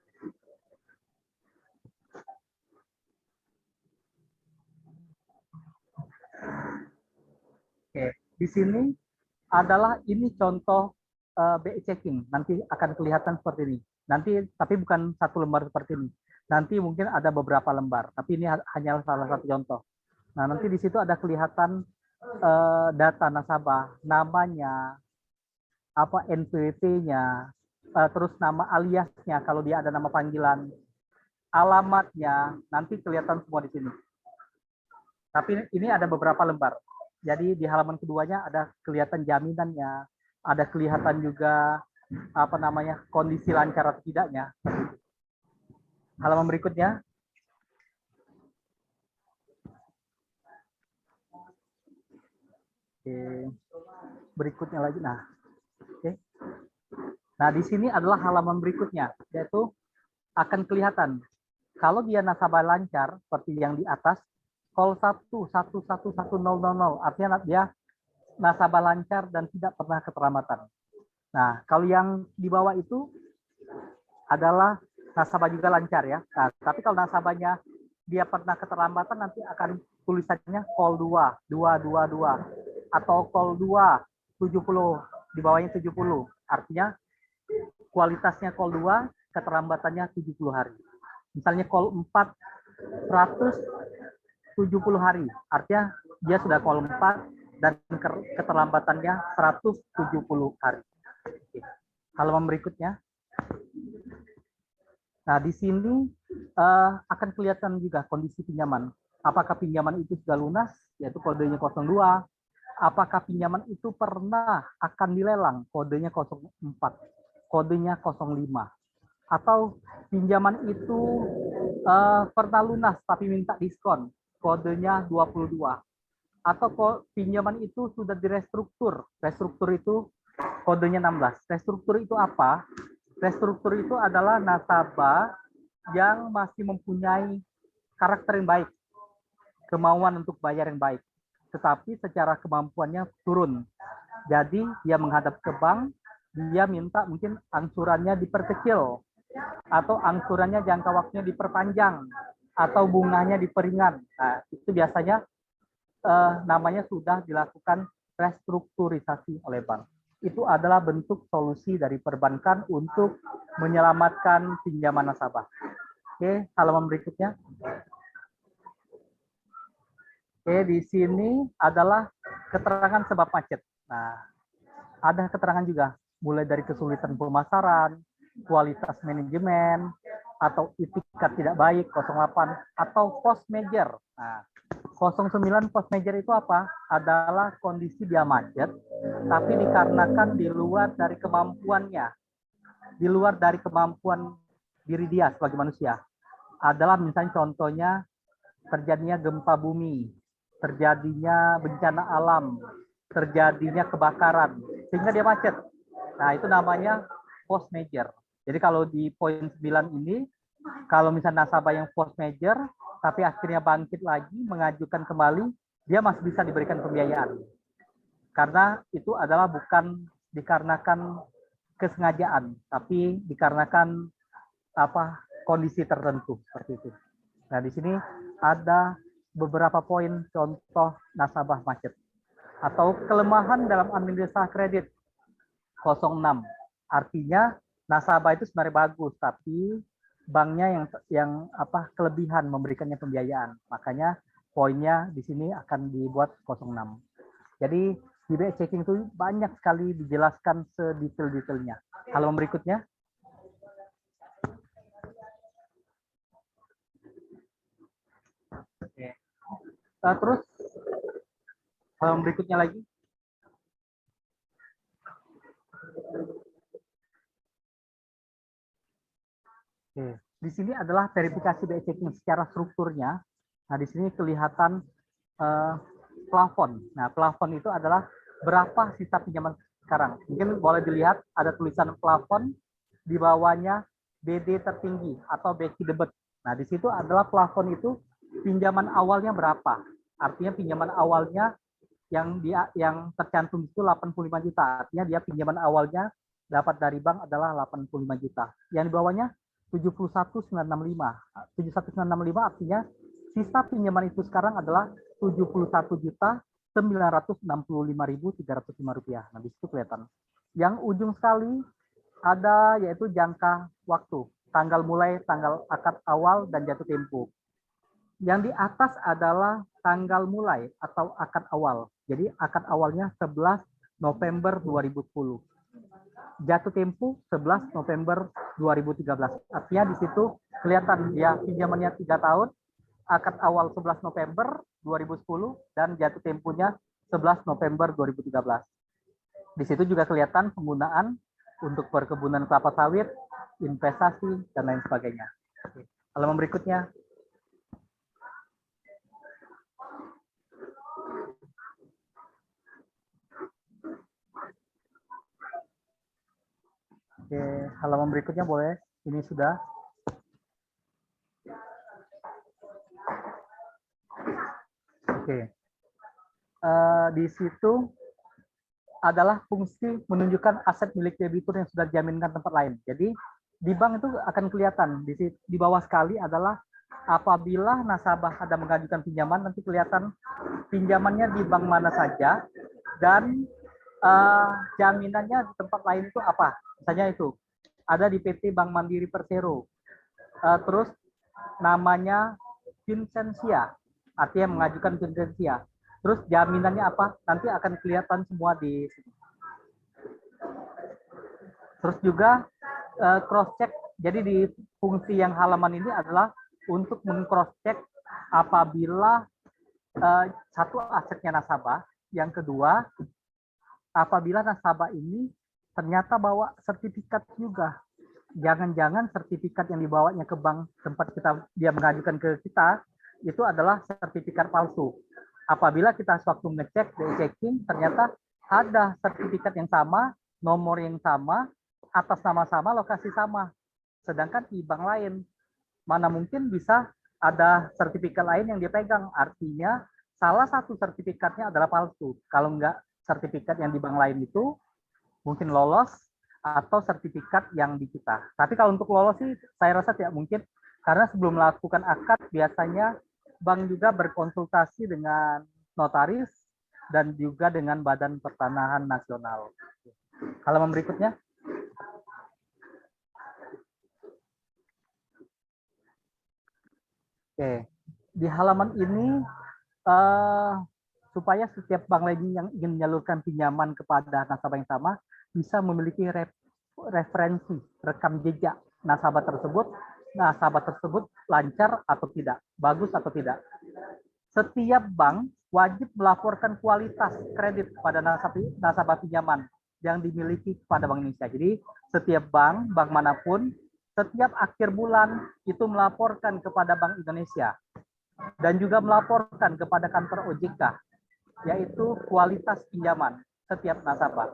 Oke, di sini adalah ini contoh BI checking. Nanti akan kelihatan seperti ini. Nanti tapi bukan satu lembar seperti ini. Nanti mungkin ada beberapa lembar, tapi ini hanya salah satu contoh. Nah, nanti di situ ada kelihatan data nasabah, namanya, apa NPWP-nya, terus nama aliasnya kalau dia ada nama panggilan, alamatnya, nanti kelihatan semua di sini. Tapi ini ada beberapa lembar. Jadi di halaman keduanya ada kelihatan jaminannya, ada kelihatan juga apa namanya kondisi lancar atau tidaknya. Halaman berikutnya. Oke, berikutnya lagi. Nah, oke. Nah, di sini adalah halaman berikutnya, yaitu akan kelihatan kalau dia nasabah lancar seperti yang di atas, call 1111000, artinya dia nasabah lancar dan tidak pernah keterlambatan. Nah, kalau yang di bawah itu adalah nasabah juga lancar ya. Nah, tapi kalau nasabahnya dia pernah keterlambatan, nanti akan tulisannya call 2 atau call 2 70, di bawahnya 70. Artinya kualitasnya call 2, keterlambatannya 70 hari. Misalnya call 4 170 hari, artinya dia sudah call 4 dan keterlambatannya 170 hari. Oke. Halaman berikutnya. Nah, di sini akan kelihatan juga kondisi pinjaman. Apakah pinjaman itu sudah lunas, yaitu kodenya 02. Apakah pinjaman itu pernah akan dilelang, kodenya 04. Kodenya 05. Atau pinjaman itu pernah lunas tapi minta diskon, kodenya 22. Atau pinjaman itu sudah direstruktur. Restruktur itu kodenya 16. Restruktur itu apa? Restruktur itu adalah nasabah yang masih mempunyai karakter yang baik, kemauan untuk bayar yang baik, tetapi secara kemampuannya turun. Jadi dia menghadap ke bank, dia minta mungkin angsurannya diperkecil, atau angsurannya jangka waktunya diperpanjang, atau bunganya diperingan. Nah, itu biasanya namanya sudah dilakukan restrukturisasi oleh bank. Itu adalah bentuk solusi dari perbankan untuk menyelamatkan pinjaman nasabah. Oke, halaman berikutnya. Oke, di sini adalah keterangan sebab macet. Nah, ada keterangan juga, mulai dari kesulitan pemasaran, kualitas manajemen, atau itikat tidak baik, 08, atau force major. Nah, 09 force major itu apa? Adalah kondisi dia macet, tapi dikarenakan di luar dari kemampuannya, di luar dari kemampuan diri dia sebagai manusia. Adalah misalnya contohnya terjadinya gempa bumi, terjadinya bencana alam, terjadinya kebakaran, sehingga dia macet. Nah, itu namanya force major. Jadi kalau di poin 9 ini, kalau misalnya nasabah yang force major, tapi akhirnya bangkit lagi, mengajukan kembali, dia masih bisa diberikan pembiayaan. Karena itu adalah bukan dikarenakan kesengajaan, tapi dikarenakan kondisi tertentu seperti itu. Nah, di sini ada beberapa poin contoh nasabah macet. Atau kelemahan dalam administrasi kredit 06. Artinya nasabah itu sebenarnya bagus, tapi banknya yang kelebihan memberikannya pembiayaan. Makanya poinnya di sini akan dibuat 06. Jadi di BI checking itu banyak sekali dijelaskan sedetail-detailnya. Halaman berikutnya. Oke. Terus halaman berikutnya lagi. Oke. Di sini adalah verifikasi BI checking secara strukturnya. Nah, di sini kelihatan plafon. Nah, plafon itu adalah berapa sisa pinjaman sekarang. Mungkin boleh dilihat ada tulisan plafon, di bawahnya BD tertinggi atau beki debit. Nah, di situ adalah plafon itu pinjaman awalnya berapa. Artinya pinjaman awalnya yang tercantum itu 85 juta. Artinya dia pinjaman awalnya dapat dari bank adalah 85 juta. Yang di bawahnya 71.965. 71.965 artinya sisa pinjaman itu sekarang adalah 71.965.305 rupiah. Nah, di situ kelihatan. Yang ujung sekali ada yaitu jangka waktu, tanggal mulai, tanggal akad awal, dan jatuh tempo. Yang di atas adalah tanggal mulai atau akad awal. Jadi akad awalnya 11 November 2010. Jatuh tempo 11 November 2013. Artinya di situ kelihatan ya pinjamannya 3 tahun, akad awal 11 November 2010 dan jatuh temponya 11 November 2013. Di situ juga kelihatan penggunaan untuk perkebunan kelapa sawit, investasi, dan lain sebagainya. Halaman berikutnya. Oke, halaman berikutnya boleh. Ini sudah. Oke. Di situ adalah fungsi menunjukkan aset milik debitur yang sudah dijaminkan tempat lain. Jadi di bank itu akan kelihatan di bawah sekali adalah apabila nasabah ada mengajukan pinjaman, nanti kelihatan pinjamannya di bank mana saja dan jaminannya di tempat lain itu apa. Misalnya itu ada di PT Bank Mandiri Persero. Terus namanya Vincentia, artinya mengajukan Vincentia. Terus jaminannya apa? Nanti akan kelihatan semua di sini. Terus juga cross check. Jadi di fungsi yang halaman ini adalah untuk meng-cross check apabila satu asetnya nasabah, yang kedua apabila nasabah ini ternyata bawa sertifikat juga. Jangan-jangan sertifikat yang dibawanya ke bank tempat dia mengajukan ke kita itu adalah sertifikat palsu. Apabila kita sewaktu ngecek, checking, ternyata ada sertifikat yang sama, nomor yang sama, atas nama sama, lokasi sama. Sedangkan di bank lain, mana mungkin bisa ada sertifikat lain yang dia pegang. Artinya salah satu sertifikatnya adalah palsu. Kalau enggak sertifikat yang di bank lain itu mungkin lolos, atau sertifikat yang di kita. Tapi kalau untuk lolos sih saya rasa tidak mungkin, karena sebelum melakukan akad biasanya bank juga berkonsultasi dengan notaris dan juga dengan Badan Pertanahan Nasional. Halaman berikutnya. Oke, di halaman ini supaya setiap bank lagi yang ingin menyalurkan pinjaman kepada nasabah yang sama bisa memiliki referensi rekam jejak nasabah tersebut lancar atau tidak, bagus atau tidak. Setiap bank wajib melaporkan kualitas kredit pada nasabah pinjaman yang dimiliki kepada Bank Indonesia. Jadi setiap bank manapun, setiap akhir bulan itu melaporkan kepada Bank Indonesia dan juga melaporkan kepada kantor OJK, yaitu kualitas pinjaman setiap nasabah.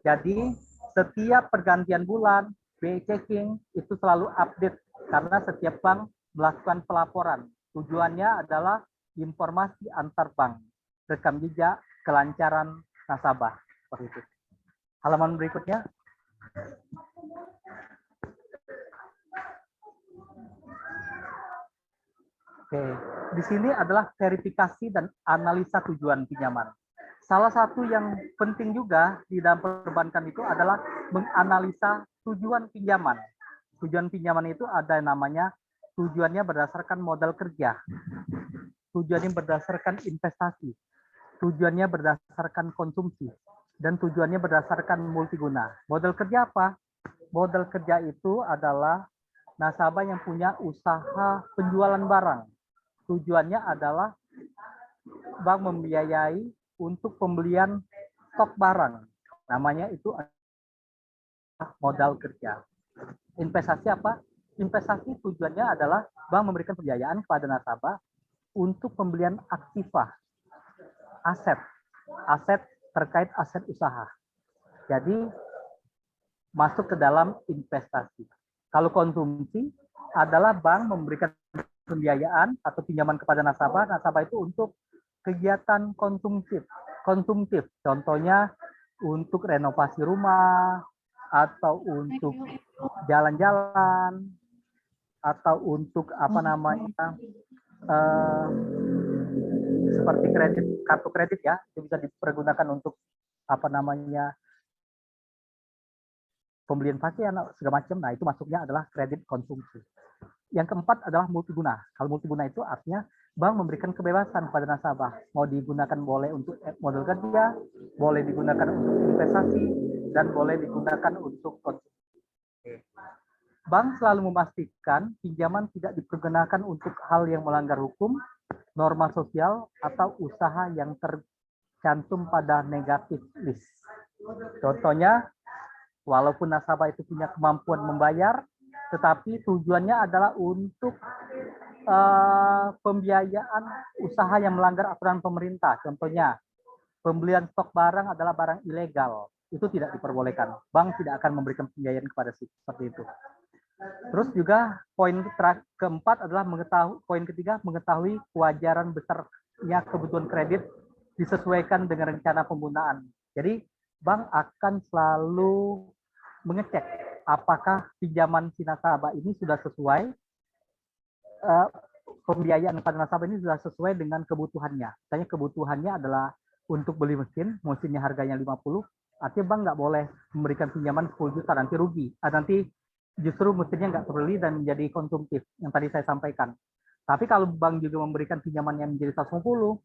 Jadi setiap pergantian bulan, BI checking itu selalu update karena setiap bank melakukan pelaporan. Tujuannya adalah informasi antar bank, rekam jejak, kelancaran nasabah. Seperti itu. Halaman berikutnya. Oke, di sini adalah verifikasi dan analisa tujuan pinjaman. Salah satu yang penting juga di dalam perbankan itu adalah menganalisa tujuan pinjaman. Tujuan pinjaman itu ada namanya tujuannya berdasarkan modal kerja, tujuannya berdasarkan investasi, tujuannya berdasarkan konsumsi, dan tujuannya berdasarkan multiguna. Modal kerja apa? Modal kerja itu adalah nasabah yang punya usaha penjualan barang. Tujuannya adalah bank membiayai untuk pembelian stok barang. Namanya itu modal kerja. Investasi apa? Investasi tujuannya adalah bank memberikan pembiayaan kepada nasabah untuk pembelian aktiva, aset terkait aset usaha. Jadi masuk ke dalam investasi. Kalau konsumsi adalah bank memberikan pembiayaan atau pinjaman kepada nasabah itu untuk kegiatan konsumtif. Contohnya untuk renovasi rumah, atau untuk jalan-jalan, atau untuk seperti kartu kredit ya, itu bisa dipergunakan untuk pembelian pakaian segala macam. Nah, itu masuknya adalah kredit konsumsi. Yang keempat adalah multiguna. Kalau multiguna itu artinya bank memberikan kebebasan pada nasabah. Mau digunakan boleh untuk modal kerja, boleh digunakan untuk investasi, dan boleh digunakan untuk konsumsi. Bank selalu memastikan pinjaman tidak dipergunakan untuk hal yang melanggar hukum, norma sosial, atau usaha yang tercantum pada negatif list. Contohnya, walaupun nasabah itu punya kemampuan membayar, tetapi tujuannya adalah untuk pembiayaan usaha yang melanggar aturan pemerintah. Contohnya, pembelian stok barang adalah barang ilegal. Itu tidak diperbolehkan. Bank tidak akan memberikan pembiayaan kepada seperti itu. Terus juga poin keempat adalah mengetahui kewajaran besarnya kebutuhan kredit disesuaikan dengan rencana penggunaan. Jadi bank akan selalu mengecek apakah pinjaman si nasabah ini sudah sesuai, pembiayaan pada nasabah ini sudah sesuai dengan kebutuhannya. Misalnya kebutuhannya adalah untuk beli mesinnya harganya 50, artinya bank nggak boleh memberikan pinjaman 10 juta, nanti rugi. Nanti justru mestinya nggak terbeli dan menjadi konsumtif yang tadi saya sampaikan. Tapi kalau bank juga memberikan pinjaman yang menjadi 150,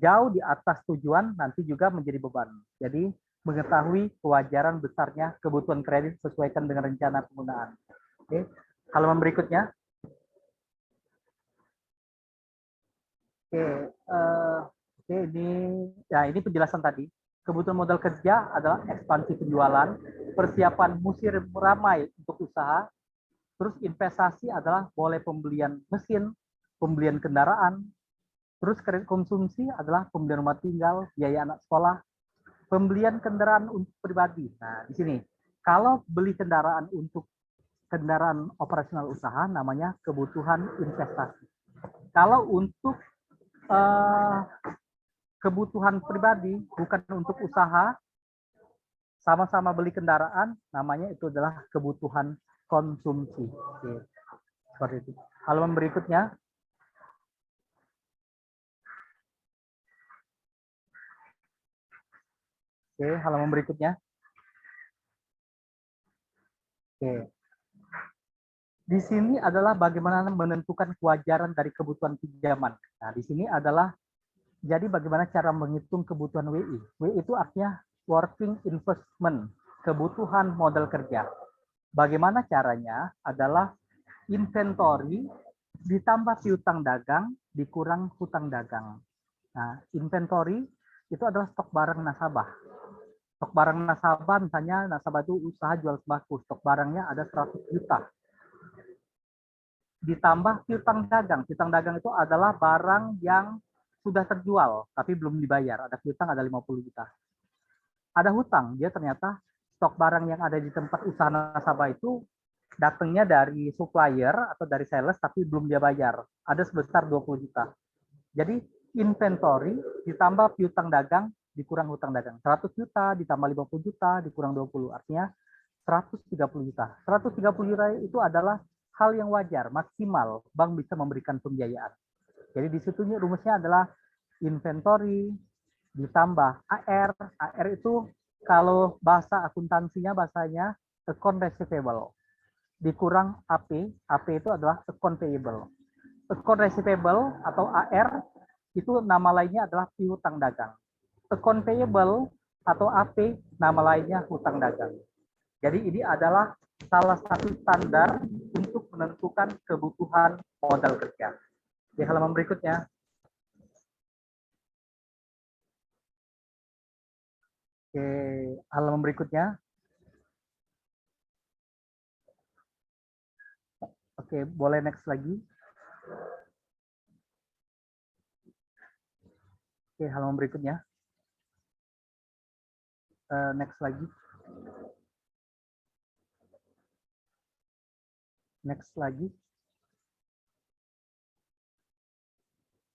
jauh di atas tujuan, nanti juga menjadi beban. Jadi mengetahui kewajaran besarnya kebutuhan kredit sesuaikan dengan rencana penggunaan. Oke, halaman berikutnya. Oke, ini penjelasan tadi. Kebutuhan modal kerja adalah ekspansi penjualan, persiapan musim ramai untuk usaha, terus investasi adalah boleh pembelian mesin, pembelian kendaraan, terus kredit konsumsi adalah pembelian rumah tinggal, biaya anak sekolah, pembelian kendaraan untuk pribadi. Nah, di sini kalau beli kendaraan untuk kendaraan operasional usaha namanya kebutuhan investasi. Kalau untuk kebutuhan pribadi bukan untuk usaha, sama-sama beli kendaraan, namanya itu adalah kebutuhan konsumsi. Oke. Seperti itu. Halaman berikutnya. Oke, halaman berikutnya. Oke. Di sini adalah bagaimana menentukan kewajaran dari kebutuhan pinjaman. Nah, di sini adalah jadi bagaimana cara menghitung kebutuhan WI. WI itu artinya working investment, kebutuhan modal kerja. Bagaimana caranya adalah inventory ditambah piutang dagang dikurang hutang dagang. Nah, inventory itu adalah stok barang nasabah. Stok barang nasabah, misalnya nasabah itu usaha jual sembako, stok barangnya ada 100 juta. Ditambah piutang dagang. Piutang dagang itu adalah barang yang sudah terjual tapi belum dibayar. Ada piutang ada 50 juta. Ada hutang, dia ternyata stok barang yang ada di tempat usaha nasabah itu datangnya dari supplier atau dari sales tapi belum dia bayar. Ada sebesar 20 juta. Jadi inventory ditambah piutang dagang dikurang hutang dagang. 100 juta ditambah 50 juta dikurang 20. Artinya 130 juta. 130 juta itu adalah hal yang wajar, maksimal bank bisa memberikan pembiayaan. Jadi di situ rumusnya adalah inventory ditambah AR. AR itu kalau bahasa akuntansinya bahasanya account receivable. Dikurang AP. AP itu adalah account payable. Account receivable atau AR itu nama lainnya adalah piutang dagang. Account payable atau AP nama lainnya hutang dagang. Jadi ini adalah salah satu standar untuk menentukan kebutuhan modal kerja. Di halaman berikutnya. Oke, halaman berikutnya. Oke, boleh next lagi. Oke, halaman berikutnya. Next lagi. Next lagi.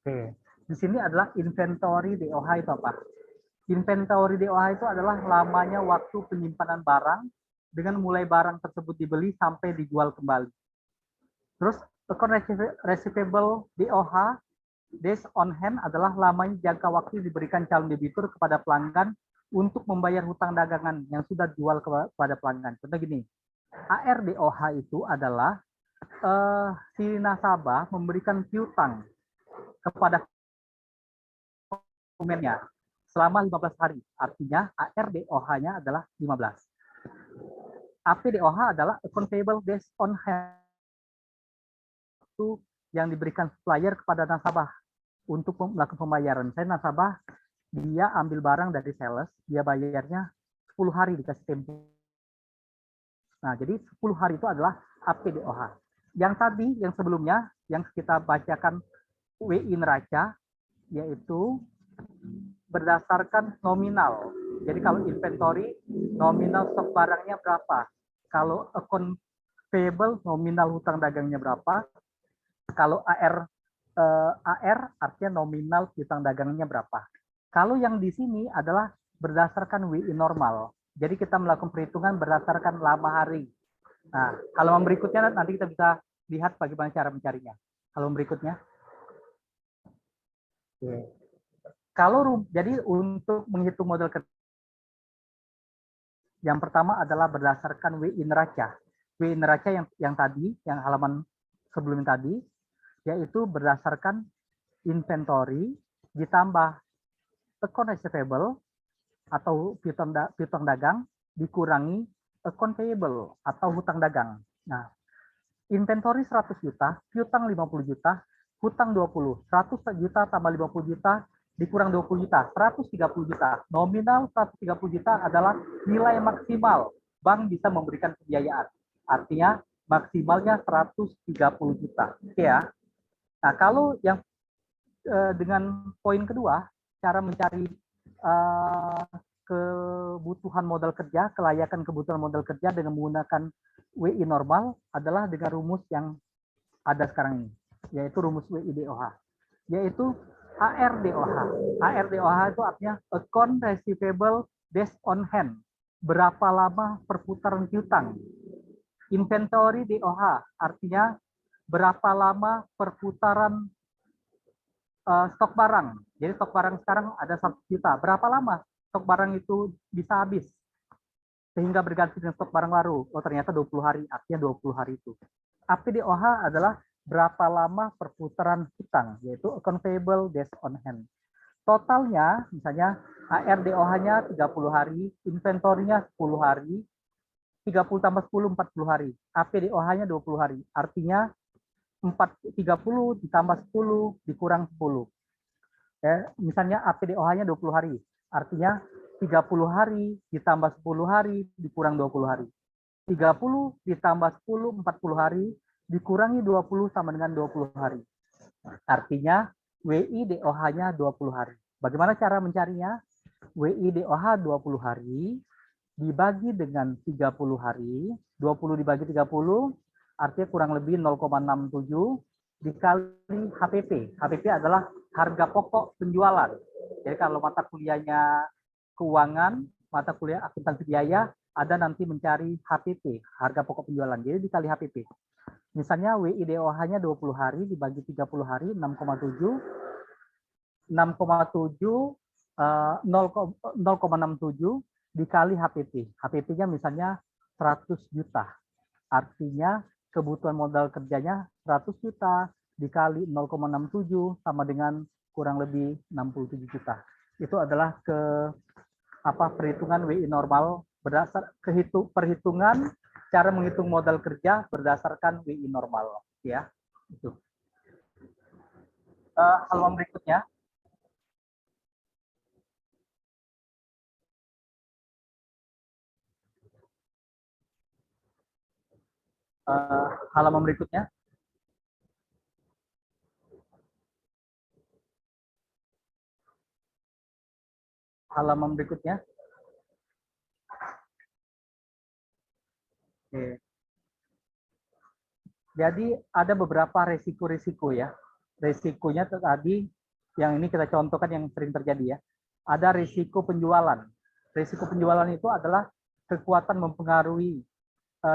Oke, di sini adalah inventory DOH itu apa? Inventory DOH itu adalah lamanya waktu penyimpanan barang dengan mulai barang tersebut dibeli sampai dijual kembali. Terus account receivable DOH, days on hand adalah lamanya jangka waktu diberikan calon debitur kepada pelanggan untuk membayar hutang dagangan yang sudah dijual kepada pelanggan. Contoh gini, AR DOH itu adalah si nasabah memberikan piutang kepada konsumennya selama 15 hari. Artinya ARDOH-nya adalah 15. APDOH adalah account payable days on hand. Itu yang diberikan supplier kepada nasabah untuk melakukan pembayaran. Saya nasabah, dia ambil barang dari sales, dia bayarnya 10 hari dikasih tempo. Nah, jadi 10 hari itu adalah APDOH. Yang tadi, yang sebelumnya, yang kita bacakan WI neraca, yaitu berdasarkan nominal. Jadi kalau inventory, nominal stok barangnya berapa. Kalau account payable, nominal hutang dagangnya berapa. Kalau AR artinya nominal hutang dagangnya berapa. Kalau yang di sini adalah berdasarkan WI normal. Jadi kita melakukan perhitungan berdasarkan lama hari. Nah, halaman berikutnya nanti kita bisa lihat bagaimana cara mencarinya. Halaman berikutnya. Oke. Kalau jadi untuk menghitung modal kerja, yang pertama adalah berdasarkan WI neraca. WI neraca yang tadi, yang halaman sebelum tadi, yaitu berdasarkan inventory ditambah account receivable atau piutang dagang dikurangi account payable atau hutang dagang. Nah, inventory 100 juta, piutang 50 juta, hutang 20. 100 juta tambah 50 juta dikurang 20 juta, 130 juta. Nominal 130 juta adalah nilai maksimal bank bisa memberikan pembiayaan. Artinya maksimalnya 130 juta. Oke ya. Nah, kalau yang dengan poin kedua, cara mencari kebutuhan modal kerja, kelayakan kebutuhan modal kerja dengan menggunakan WI normal adalah dengan rumus yang ada sekarang ini, yaitu rumus WI DOH, yaitu ARDOH. ARDOH itu artinya Account Receivable Days on Hand, berapa lama perputaran piutang. Inventory DOH artinya berapa lama perputaran stok barang. Jadi stok barang sekarang ada 1 juta. Berapa lama stok barang itu bisa habis? Sehingga berganti dengan stok barang baru. Oh ternyata 20 hari, artinya 20 hari itu. APDOH adalah berapa lama perputaran hutang, yaitu account payable days on hand. Totalnya, misalnya ARDOH-nya 30 hari, inventory-nya 10 hari, 30 tambah 10, 40 hari. APDOH-nya 20 hari. Artinya 30 ditambah 10 dikurang 10. Ya, misalnya APDOH-nya 20 hari. Artinya 30 hari ditambah 10 hari dikurang 20 hari. 30 ditambah 10, 40 hari dikurangi 20 sama dengan 20 hari. Artinya WI DOH-nya 20 hari. Bagaimana cara mencarinya? WI DOH 20 hari dibagi dengan 30 hari, 20 dibagi 30 artinya kurang lebih 0,67 dikali HPP. HPP adalah harga pokok penjualan. Jadi kalau mata kuliahnya keuangan, mata kuliah akuntansi biaya, ada nanti mencari HPP, harga pokok penjualan. Jadi dikali HPP. Misalnya WI DOH-nya 20 hari dibagi 30 hari 6,7 0,67 dikali HPP. HPP-nya misalnya 100 juta. Artinya kebutuhan modal kerjanya 100 juta dikali 0,67 sama dengan kurang lebih 67 juta. Itu adalah perhitungan WI normal berdasar perhitungan cara menghitung modal kerja berdasarkan WI normal ya. Itu. Halaman berikutnya. Halaman berikutnya. Halaman berikutnya. Oke. Jadi ada beberapa resiko-resiko ya. Resikonya tadi yang ini kita contohkan yang sering terjadi ya. Ada risiko penjualan. Risiko penjualan itu adalah kekuatan mempengaruhi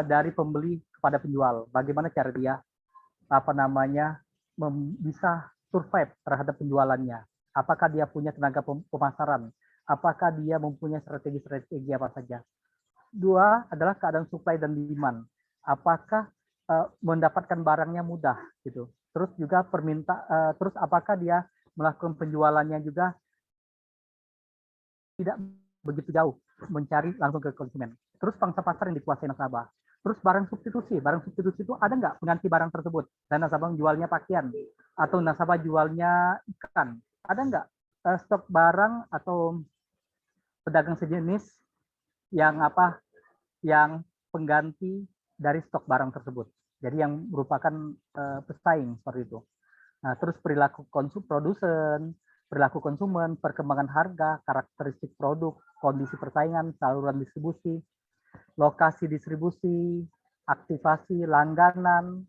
dari pembeli kepada penjual. Bagaimana cara dia bisa survive terhadap penjualannya. Apakah dia punya tenaga pemasaran? Apakah dia mempunyai strategi-strategi apa saja? Dua adalah keadaan supply dan demand. Apakah mendapatkan barangnya mudah gitu. Terus juga terus apakah dia melakukan penjualannya juga tidak begitu jauh mencari langsung ke konsumen. Terus pangsa pasar yang dikuasai nasabah. Terus barang substitusi itu ada nggak pengganti barang tersebut? Dan nasabah jualnya pakaian atau nasabah jualnya ikan. Ada nggak stok barang atau pedagang sejenis yang pengganti dari stok barang tersebut. Jadi yang merupakan pesaing seperti itu. Nah, terus perilaku produsen, perilaku konsumen, perkembangan harga, karakteristik produk, kondisi persaingan, saluran distribusi, lokasi distribusi, aktivasi langganan,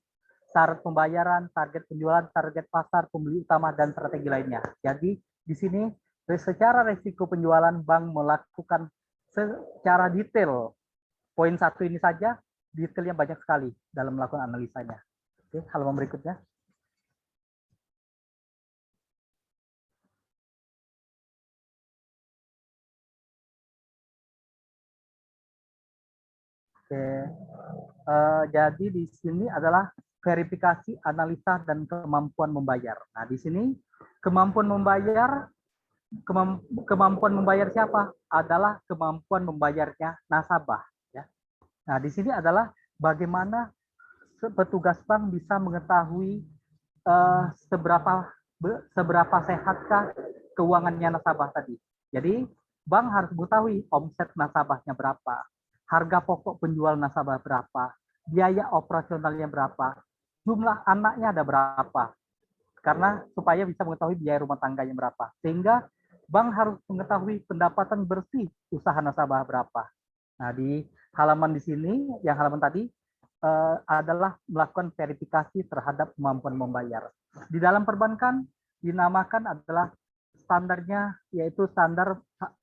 syarat pembayaran, target penjualan, target pasar, pembeli utama, dan strategi lainnya. Jadi di sini secara risiko penjualan bank melakukan secara detail. Poin satu ini saja, detailnya banyak sekali dalam melakukan analisanya. Oke, halaman berikutnya. Oke. Jadi di sini adalah verifikasi, analisa, dan kemampuan membayar. Nah, di sini kemampuan membayar siapa? Adalah kemampuan membayarnya nasabah. Ya. Nah, di sini adalah bagaimana petugas bank bisa mengetahui seberapa sehatkah keuangannya nasabah tadi. Jadi, bank harus mengetahui omset nasabahnya berapa, harga pokok penjual nasabah berapa, biaya operasionalnya berapa, jumlah anaknya ada berapa, karena supaya bisa mengetahui biaya rumah tangganya berapa. Sehingga bank harus mengetahui pendapatan bersih usaha nasabah berapa. Nah, di halaman di sini, yang halaman tadi, adalah melakukan verifikasi terhadap kemampuan membayar. Di dalam perbankan dinamakan adalah standarnya, yaitu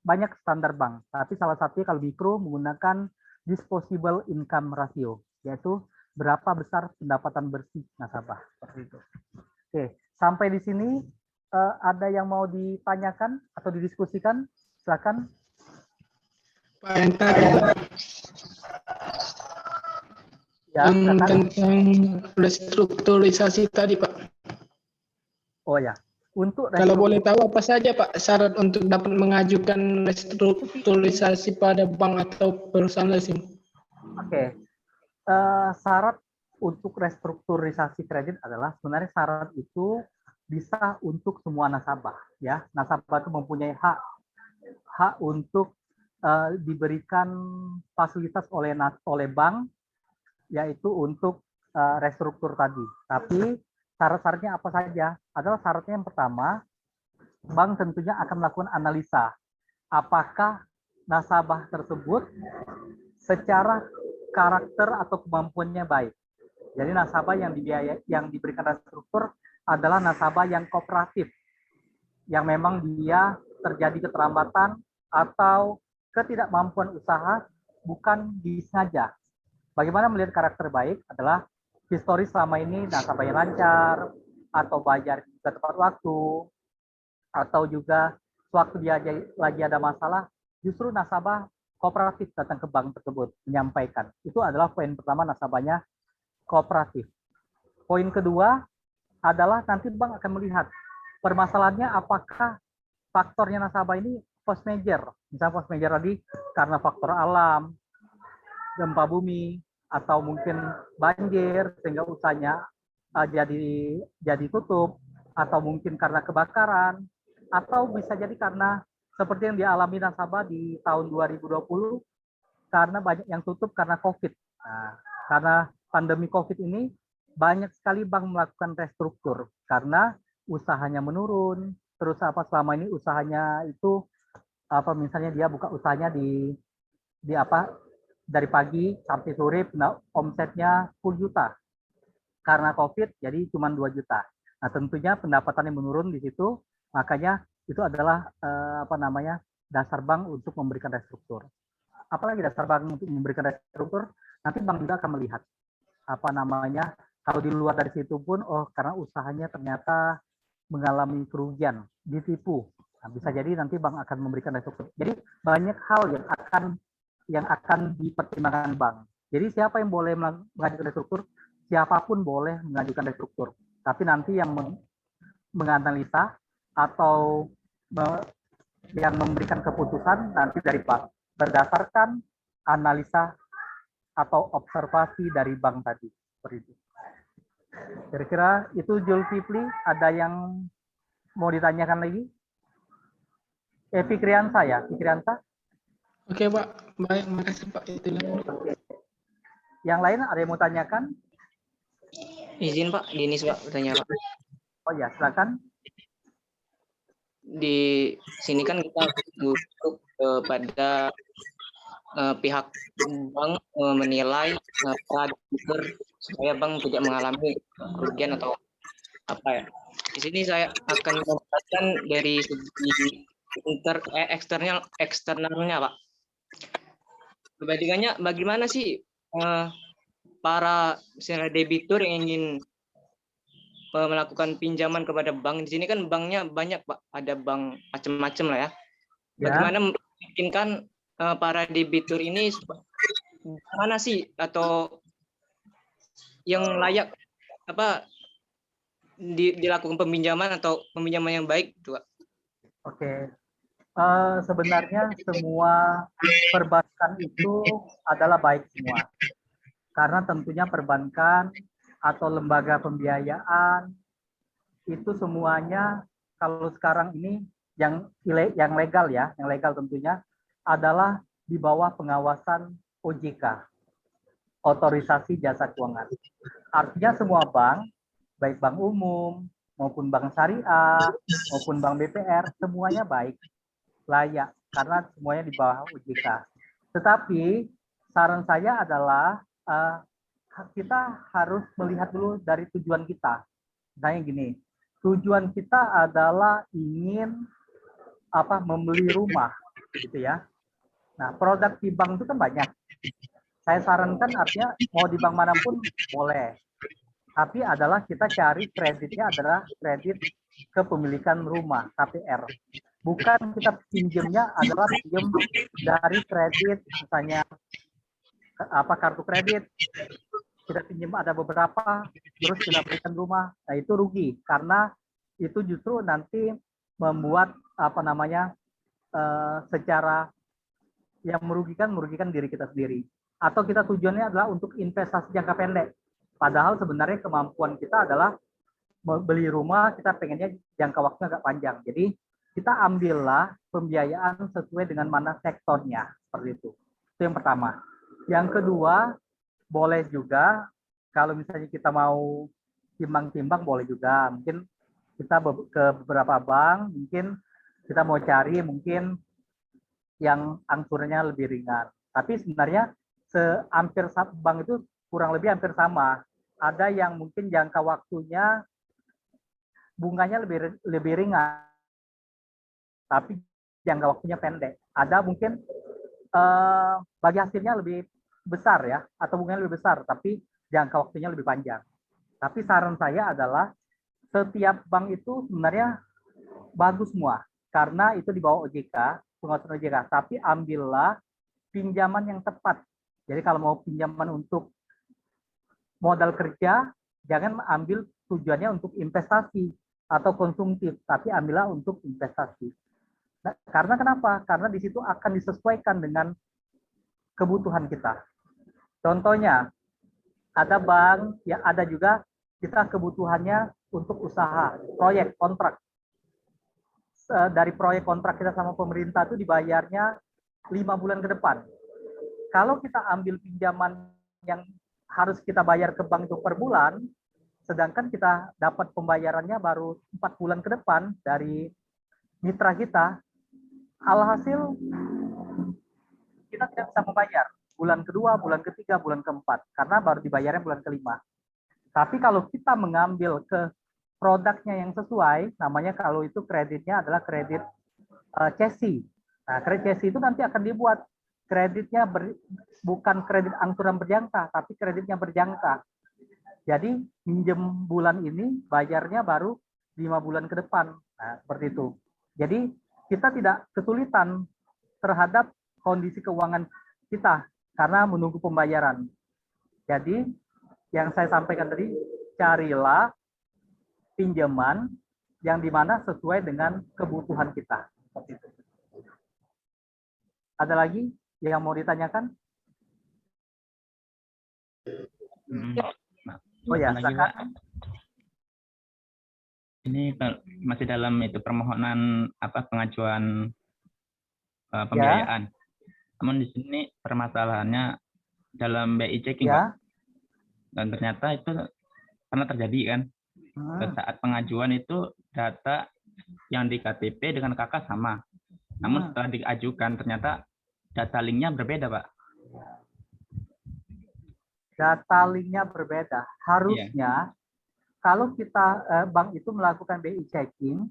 banyak standar bank. Tapi salah satunya kalau mikro menggunakan disposable income ratio, yaitu berapa besar pendapatan bersih nasabah. Seperti itu. Oke, sampai di sini ada yang mau ditanyakan atau didiskusikan? Silakan. Pak, yang tadi Ya, yang silakan. tentang restrukturisasi tadi, Pak. Oh ya, untuk Kalau boleh tahu apa saja, Pak, syarat untuk dapat mengajukan restrukturisasi pada bank atau perusahaan leasing? Oke, syarat untuk restrukturisasi kredit adalah sebenarnya syarat itu bisa untuk semua nasabah. Ya, nasabah itu mempunyai hak untuk diberikan fasilitas oleh bank, yaitu untuk restruktur tadi. Tapi syarat-syaratnya apa saja? Adalah syaratnya yang pertama, bank tentunya akan melakukan analisa apakah nasabah tersebut secara karakter atau kemampuannya baik. Jadi nasabah yang diberikan restruktur adalah nasabah yang kooperatif, yang memang dia terjadi keterlambatan atau ketidakmampuan usaha bukan disengaja. Bagaimana melihat karakter baik adalah historis selama ini nasabahnya lancar, atau bayar juga tepat waktu, atau juga sewaktu dia lagi ada masalah, justru nasabah kooperatif datang ke bank tersebut menyampaikan. Itu adalah poin pertama, nasabahnya kooperatif. Poin kedua adalah nanti bank akan melihat permasalahannya apakah faktornya nasabah ini force major. Misalnya force major tadi karena faktor alam, gempa bumi, atau mungkin banjir sehingga usahanya jadi tutup, atau mungkin karena kebakaran, atau bisa jadi karena seperti yang dialami nasabah di tahun 2020 karena banyak yang tutup karena COVID. Nah, karena pandemi COVID ini banyak sekali bank melakukan restruktur karena usahanya menurun, terus selama ini usahanya itu misalnya dia buka usahanya di dari pagi sampai sore, omsetnya 10 juta. Karena COVID, jadi cuma 2 juta. Nah, tentunya pendapatannya menurun di situ, makanya itu adalah dasar bank untuk memberikan restruktur. Apalagi dasar bank untuk memberikan restruktur, nanti bank juga akan melihat kalau di luar dari situ pun, karena usahanya ternyata mengalami kerugian, ditipu. Nah, bisa jadi nanti bank akan memberikan restruktur. Jadi banyak hal yang akan dipertimbangkan bank. Jadi siapa yang boleh mengajukan restruktur? Siapapun boleh mengajukan restruktur. Tapi nanti yang menganalisa atau yang memberikan keputusan nanti dari bank berdasarkan analisa atau observasi dari bank tadi. Seperti itu. Kira-kira itu Zulkifli, ada yang mau ditanyakan lagi? Fikriansa ya, Fikriansa? Oke, Pak. Baik, makasih, Pak. Itulah. Yang lain ada yang mau tanyakan? Izin Pak, Dinis Pak, bertanya Pak. Oh ya, silakan. Di sini kan kita duduk pada pihak bank menilai para debitur supaya bank tidak mengalami kerugian atau apa ya. Di sini saya akan menjelaskan dari segi eksternalnya Pak. Perbandingannya bagaimana sih para misalnya debitur yang ingin melakukan pinjaman kepada bank? Di sini kan banknya banyak Pak, ada bank macam-macam lah ya. Bagaimana memungkinkan para debitur ini mana sih atau yang layak apa dilakukan peminjaman atau peminjaman yang baik gitu, Pak? Oke. Sebenarnya semua perbankan itu adalah baik semua. Karena tentunya perbankan atau lembaga pembiayaan itu semuanya kalau sekarang ini yang legal ya, yang legal tentunya adalah di bawah pengawasan OJK, Otorisasi Jasa Keuangan. Artinya semua bank, baik bank umum maupun bank syariah maupun bank BPR, semuanya baik, layak karena semuanya di bawah OJK. Tetapi saran saya adalah kita harus melihat dulu dari tujuan kita. Misalnya gini, tujuan kita adalah ingin membeli rumah, gitu ya. Nah, produk di bank itu kan banyak. Saya sarankan artinya mau di bank manapun boleh. Tapi adalah kita cari kreditnya adalah kredit kepemilikan rumah, KPR. Bukan kita pinjamnya adalah pinjam dari kredit, misalnya kartu kredit, kita pinjam ada beberapa, terus kita berikan rumah, nah itu rugi karena itu justru nanti membuat secara yang merugikan diri kita sendiri. Atau kita tujuannya adalah untuk investasi jangka pendek. Padahal sebenarnya kemampuan kita adalah beli rumah, kita pengennya jangka waktunya agak panjang. Jadi kita ambillah pembiayaan sesuai dengan mana sektornya, seperti itu. Itu yang pertama. Yang kedua, boleh juga kalau misalnya kita mau timbang-timbang boleh juga. Mungkin kita ke beberapa bank, mungkin kita mau cari mungkin yang angsurannya lebih ringan. Tapi sebenarnya hampir bank itu kurang lebih hampir sama. Ada yang mungkin jangka waktunya bunganya lebih ringan, tapi jangka waktunya pendek. Ada mungkin bagi hasilnya lebih besar ya, atau bunganya lebih besar, tapi jangka waktunya lebih panjang. Tapi saran saya adalah setiap bank itu sebenarnya bagus semua, karena itu di bawah OJK, pengawasan OJK. Tapi ambillah pinjaman yang tepat. Jadi kalau mau pinjaman untuk modal kerja, jangan ambil tujuannya untuk investasi atau konsumtif, tapi ambillah untuk investasi. Nah, karena kenapa? Karena di situ akan disesuaikan dengan kebutuhan kita. Contohnya, ada bank, ya ada juga kita kebutuhannya untuk usaha, proyek, kontrak. Dari proyek kontrak kita sama pemerintah itu dibayarnya 5 bulan ke depan. Kalau kita ambil pinjaman yang harus kita bayar ke bank itu per bulan, sedangkan kita dapat pembayarannya baru 4 bulan ke depan dari mitra kita, alhasil kita tidak bisa membayar bulan kedua, bulan ketiga, bulan keempat, karena baru dibayarnya bulan kelima. Tapi kalau kita mengambil ke produknya yang sesuai, namanya kalau itu kreditnya adalah kredit CESI. Nah, kredit CESI itu nanti akan dibuat kreditnya bukan kredit angsuran berjangka, tapi kreditnya berjangka. Jadi pinjam bulan ini bayarnya baru 5 bulan ke depan. Nah, seperti itu. Jadi kita tidak kesulitan terhadap kondisi keuangan kita karena menunggu pembayaran. Jadi yang saya sampaikan tadi, carilah pinjaman yang dimana sesuai dengan kebutuhan kita. Seperti itu. Ada lagi yang mau ditanyakan? Oh ya, lagi, Pak. Ini masih dalam itu permohonan pengajuan pembiayaan. Ya. Namun di sini permasalahannya dalam BI checking, ya. Pak. Dan ternyata itu pernah terjadi kan. Saat pengajuan itu data yang di KTP dengan KK sama. Namun setelah diajukan ternyata data linknya berbeda, Pak. Data linknya berbeda. Harusnya kalau kita bank itu melakukan BI checking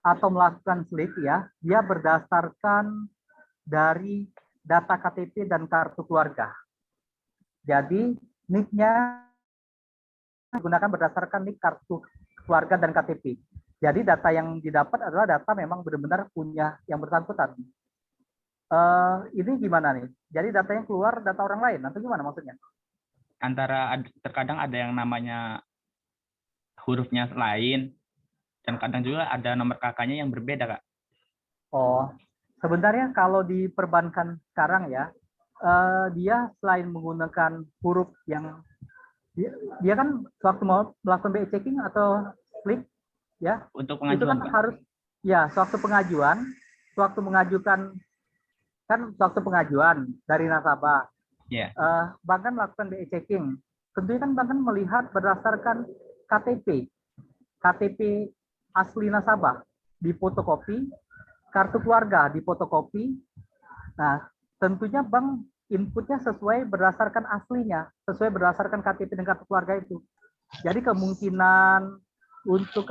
atau melakukan slip ya, dia berdasarkan dari data KTP dan kartu keluarga. Jadi NIK-nya digunakan berdasarkan NIK kartu keluarga dan KTP. Jadi data yang didapat adalah data memang benar-benar punya yang bersangkutan. Ini gimana nih? Jadi datanya keluar data orang lain, atau gimana maksudnya? terkadang ada yang namanya hurufnya lain, dan kadang juga ada nomor KK-nya yang berbeda, Kak. Oh, sebenarnya kalau di perbankan sekarang ya, dia selain menggunakan huruf yang dia kan waktu mau melakukan BI checking atau klik ya, Untuk itu kan pengajuan, Pak. harus ya sewaktu pengajuan dari nasabah. Iya. Bank kan melakukan BI checking. Tentunya kan bank kan melihat berdasarkan KTP asli nasabah difotokopi, kartu keluarga difotokopi. Nah, tentunya bank inputnya sesuai berdasarkan aslinya, sesuai berdasarkan KTP dan kartu keluarga itu. Jadi kemungkinan untuk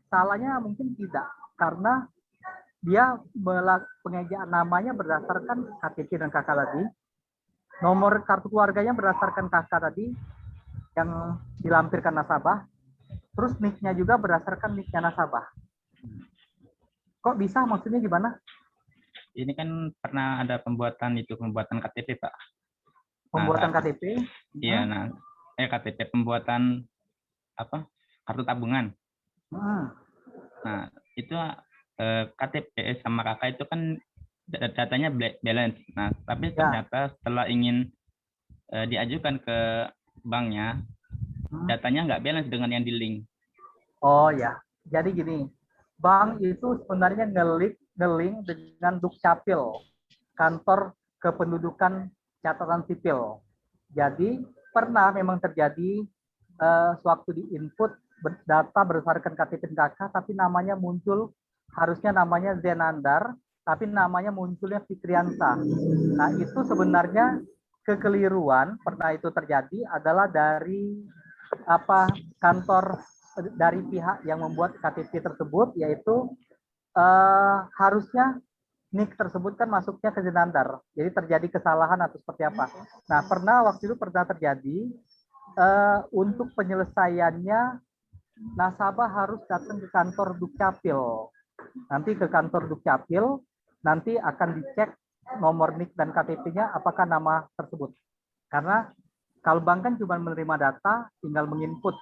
salahnya mungkin tidak, karena dia pengejaan namanya berdasarkan KTP dan KK tadi, nomor kartu keluarganya berdasarkan KK tadi yang dilampirkan nasabah, terus NIK-nya juga berdasarkan NIK-nya nasabah. Kok bisa? Maksudnya gimana? Ini kan pernah ada pembuatan KTP, Pak. Pembuatan KTP? Iya, KTP pembuatan kartu tabungan. Nah, itu KTP sama KK itu kan datanya balance. Nah, tapi ternyata setelah ingin diajukan ke banknya, datanya nggak balance dengan yang di link. Oh ya, jadi gini, bank itu sebenarnya nge-link dengan Dukcapil, kantor kependudukan catatan sipil. Jadi pernah memang terjadi sewaktu di input data berdasarkan KTP dan KK, tapi namanya muncul, harusnya namanya Zenandar, tapi namanya munculnya Fikriansa. Nah, itu sebenarnya kekeliruan, pernah itu terjadi adalah dari kantor dari pihak yang membuat KTP tersebut, yaitu harusnya NIK tersebut kan masuknya ke Zenandar. Jadi terjadi kesalahan atau seperti apa. Nah, waktu itu pernah terjadi untuk penyelesaiannya nasabah harus datang ke kantor Dukcapil. Nanti ke kantor Dukcapil, nanti akan dicek nomor NIK dan KTP-nya apakah nama tersebut. Karena kalau bank kan cuma menerima data, tinggal menginput.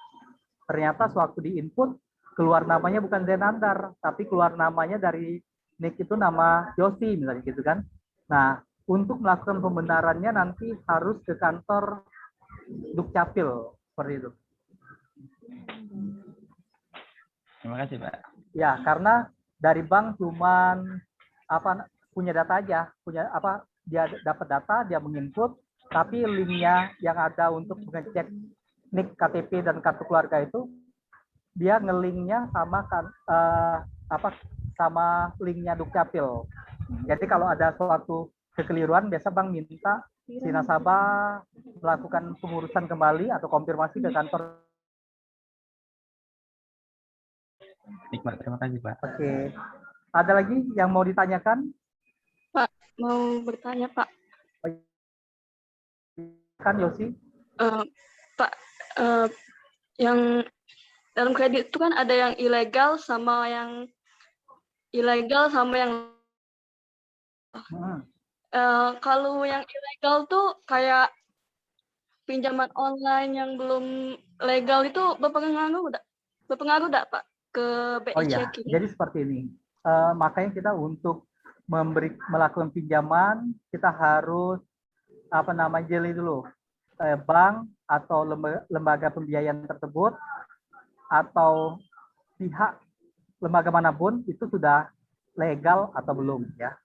Ternyata sewaktu diinput, keluar namanya bukan Zenandar, tapi keluar namanya dari NIK itu nama Yosi, misalnya gitu kan. Nah, untuk melakukan pembenarannya nanti harus ke kantor Dukcapil, seperti itu. Terima kasih, Pak. Ya, karena dari bank cuman punya data aja, dia dapat data, dia menginput, tapi linknya yang ada untuk mengecek NIK, KTP dan kartu keluarga itu dia ngelinknya sama linknya Dukcapil. Jadi kalau ada suatu kekeliruan, biasa bank minta si nasabah melakukan pengurusan kembali atau konfirmasi ke kantor. Pak, terima kasih, Pak. Oke. Ada lagi yang mau ditanyakan? Pak, mau bertanya, Pak. Kan Yosi? Pak, yang dalam kredit itu kan ada yang ilegal sama yang kalau yang ilegal tuh kayak pinjaman online yang belum legal itu berpengaruh enggak, Pak, ke BI checking? Jadi seperti ini. Makanya kita untuk melakukan pinjaman, kita harus jeli dulu. Bank atau lembaga pembiayaan tersebut atau pihak lembaga manapun itu sudah legal atau belum ya.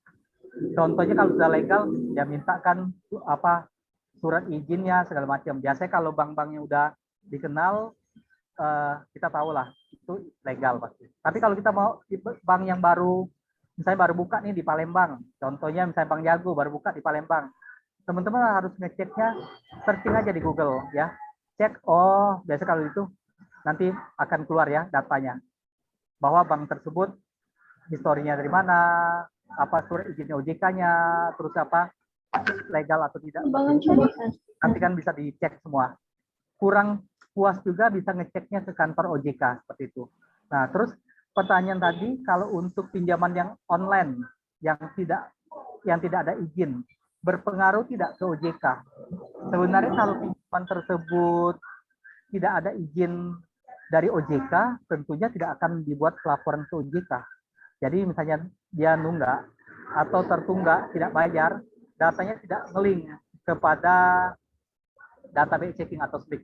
Contohnya kalau sudah legal ya mintakan surat izinnya segala macam. Biasanya kalau bank-bank yang udah dikenal kita tahu lah itu legal pasti. Tapi kalau kita mau bank yang baru, misalnya baru buka nih di Palembang, contohnya misalnya Bank Jago baru buka di Palembang, teman-teman harus ngeceknya, searching aja di Google ya, cek biasa kalau itu nanti akan keluar ya datanya bahwa bank tersebut historinya dari mana, surat izin OJK-nya, terus legal atau tidak. Nanti kan bisa dicek semua. Kurang puas juga bisa ngeceknya ke kantor OJK seperti itu. Nah, terus pertanyaan tadi kalau untuk pinjaman yang online yang tidak ada izin berpengaruh tidak ke OJK? Sebenarnya kalau pinjaman tersebut tidak ada izin dari OJK, tentunya tidak akan dibuat pelaporan ke OJK. Jadi misalnya dia nunggak atau tertunggak tidak bayar, datanya tidak nge-link kepada database checking atau SLIC.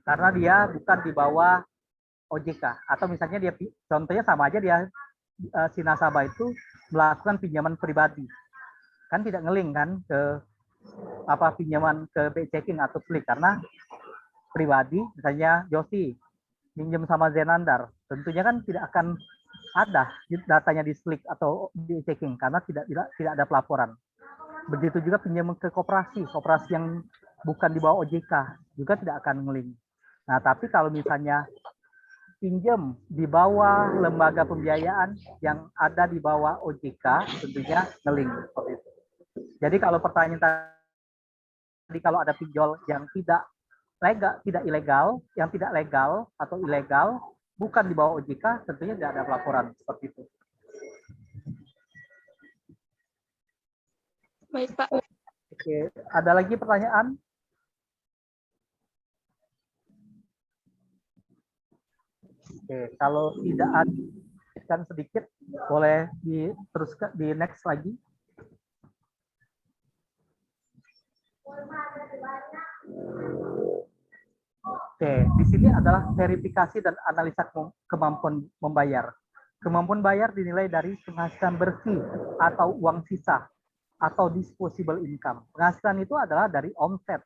Karena dia bukan di bawah OJK. Atau misalnya dia, contohnya sama aja dia, si nasabah itu melakukan pinjaman pribadi. Kan tidak nge-link kan ke pinjaman ke BI checking atau SLIC, karena pribadi, misalnya Yosi minjem sama Zenandar, tentunya kan tidak akan ada datanya di SLIC atau di checking karena tidak ada pelaporan. Begitu juga pinjaman ke koperasi yang bukan di bawah OJK juga tidak akan nge-link. Nah, tapi kalau misalnya pinjam di bawah lembaga pembiayaan yang ada di bawah OJK, tentunya nge-link seperti itu. Jadi kalau pertanyaan tadi, kalau ada pinjol yang tidak ilegal, yang tidak legal atau ilegal, bukan di bawah OJK, tentunya tidak ada pelaporan seperti itu. Baik, Pak. Oke, ada lagi pertanyaan? Oke, kalau tidak ada, kan sedikit, boleh diteruskan di next lagi. Oke, di sini adalah verifikasi dan analisa kemampuan membayar. Kemampuan bayar dinilai dari penghasilan bersih atau uang sisa atau disposable income. Penghasilan itu adalah dari omset,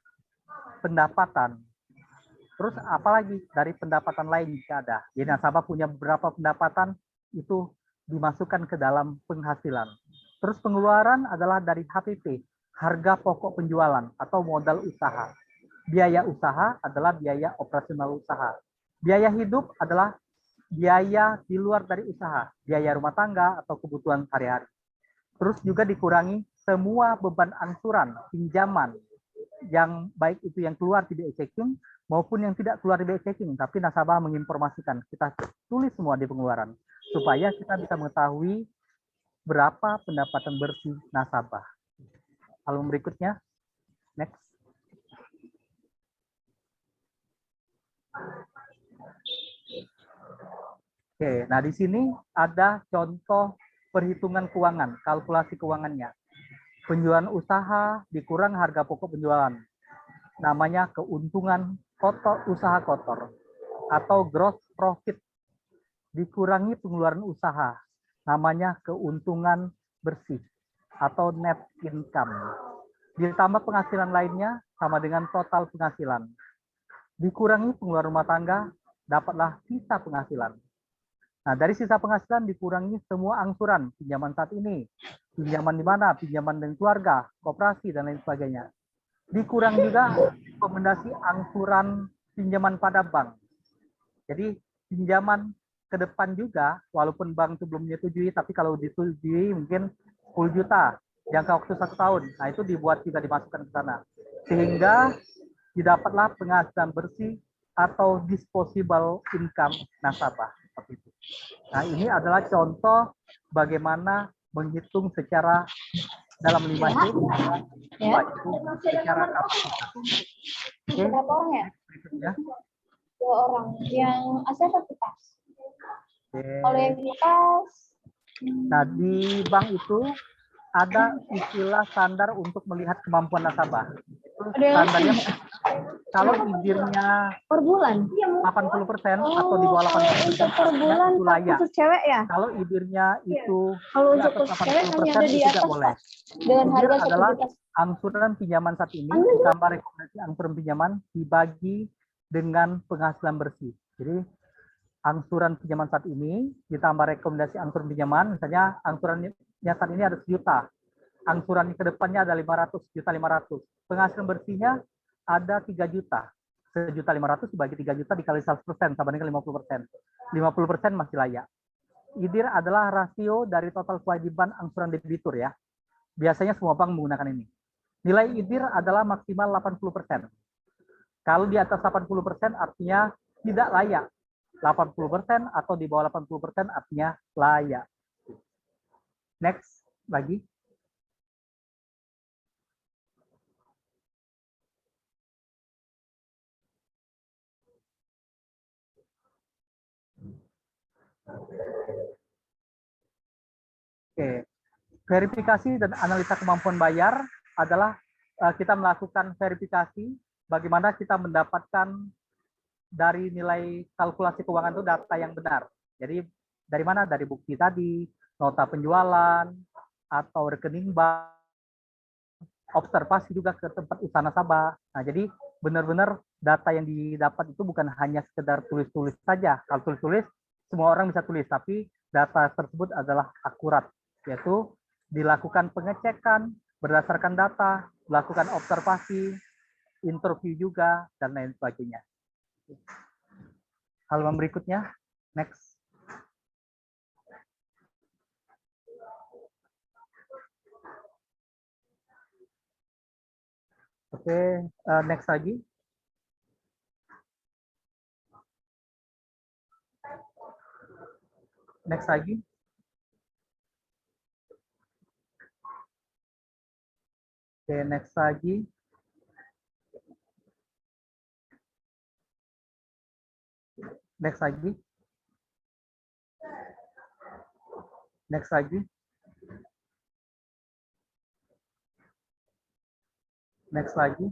pendapatan. Terus apalagi dari pendapatan lain jika ada. Jadi nasabah punya beberapa pendapatan, itu dimasukkan ke dalam penghasilan. Terus pengeluaran adalah dari HPP, harga pokok penjualan atau modal usaha. Biaya usaha adalah biaya operasional usaha. Biaya hidup adalah biaya di luar dari usaha, biaya rumah tangga atau kebutuhan sehari-hari. Terus juga dikurangi semua beban angsuran, pinjaman, yang baik itu yang keluar di BI checking maupun yang tidak keluar di BI checking, tapi nasabah menginformasikan. Kita tulis semua di pengeluaran, supaya kita bisa mengetahui berapa pendapatan bersih nasabah. Halaman berikutnya, next. Oke, nah di sini ada contoh perhitungan keuangan, kalkulasi keuangannya. Penjualan usaha dikurang harga pokok penjualan. Namanya keuntungan kotor, usaha kotor. Atau gross profit. Dikurangi pengeluaran usaha. Namanya keuntungan bersih. Atau net income. Ditambah penghasilan lainnya sama dengan total penghasilan. Dikurangi pengeluaran rumah tangga, dapatlah sisa penghasilan. Nah, dari sisa penghasilan dikurangi semua angsuran, pinjaman saat ini, pinjaman di mana, pinjaman dengan keluarga, koperasi, dan lain sebagainya. Dikurang juga rekomendasi angsuran pinjaman pada bank. Jadi, pinjaman ke depan juga, walaupun bank itu belum menyetujui, tapi kalau disetujui mungkin 10 juta, jangka waktu 1 tahun. Nah, itu dibuat juga dimasukkan ke sana. Sehingga didapatlah penghasilan bersih atau disposable income nasabah. Seperti itu. Nah, ini adalah contoh bagaimana menghitung secara dalam 5 C, secara kapasitas. Oke, Berapa orang ya? berikutnya. 2 orang. Yang asal atau pas? Kalau yang di pas. Nah, di bank itu ada istilah standar untuk melihat kemampuan nasabah. Itu standarnya kalau idirnya per bulan 80% atau di bawah 80% per bulan itu layak. khusus cewek ya? Kalau idirnya itu Kalau di untuk atas khusus cewek hanya 80% ada di itu tidak atas boleh. dengan Idir harga adalah 1 juta. angsuran pinjaman saat ini ditambah rekomendasi angsuran pinjaman dibagi dengan penghasilan bersih. Jadi angsuran pinjaman saat ini ditambah rekomendasi angsuran pinjaman, misalnya angsurannya saat ini ada 1 juta. Angsuran ke depannya ada 500. Penghasilan bersihnya ada 3 juta. 1.500.000 dibagi 3 juta dikali 100% sama dengan 50%. 50% masih layak. IDIR adalah rasio dari total kewajiban angsuran debitur ya. Biasanya semua bank menggunakan ini. Nilai IDIR adalah maksimal 80%. Kalau di atas 80% artinya tidak layak. 80% atau di bawah 80% artinya layak. Next lagi. Oke, verifikasi dan analisa kemampuan bayar adalah kita melakukan verifikasi bagaimana kita mendapatkan dari nilai kalkulasi keuangan itu data yang benar. Jadi dari mana? Dari bukti tadi, nota penjualan, atau rekening bank, observasi juga ke tempat usaha nasabah. Nah, jadi benar-benar data yang didapat itu bukan hanya sekedar tulis-tulis saja. Kalau tulis-tulis, semua orang bisa tulis, tapi data tersebut adalah akurat, yaitu dilakukan pengecekan berdasarkan data, dilakukan observasi, interview juga, dan lain sebagainya. Halaman berikutnya, next. Oke, next lagi. Next lagi. Oke, next lagi. Next lagi. Next lagi. Next lagi.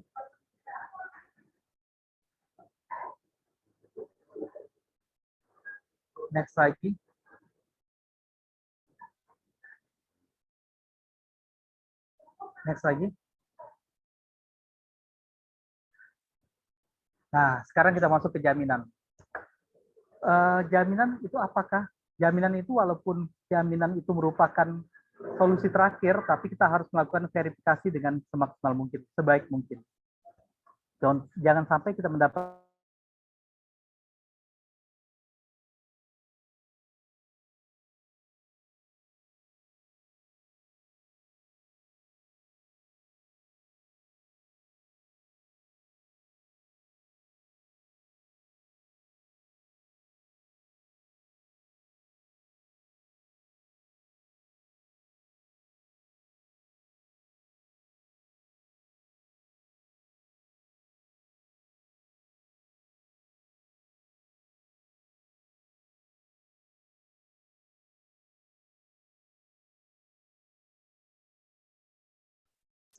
Next lagi. Next lagi. Nah, sekarang kita masuk ke jaminan. Jaminan itu apakah? Jaminan itu walaupun jaminan itu merupakan solusi terakhir, tapi kita harus melakukan verifikasi dengan semaksimal mungkin, sebaik mungkin. Jangan sampai kita mendapat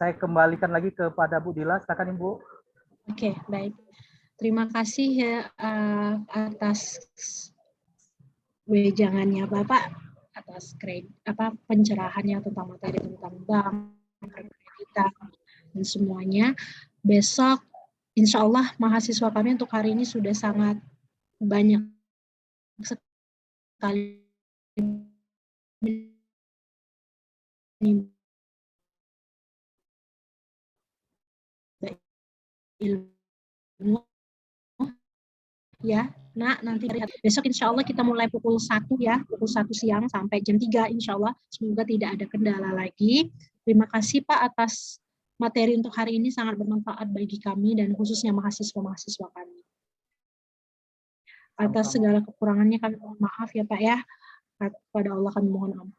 saya kembalikan lagi kepada Bu Dila, silakan Ibu. Oke, baik. Terima kasih ya atas wejangannya Bapak, atas pencerahannya tentang materi tentang bank, kreditan, dan semuanya. Besok, insya Allah mahasiswa kami untuk hari ini sudah sangat banyak sekali ilmu ya. Nah, nanti besok insya Allah kita mulai pukul 1 ya, pukul 1 siang sampai jam 3 insya Allah. Semoga tidak ada kendala lagi. Terima kasih Pak atas materi untuk hari ini, sangat bermanfaat bagi kami dan khususnya mahasiswa-mahasiswa kami. Atas segala kekurangannya kami mohon maaf ya Pak ya. Kepada Allah kami mohon ampun.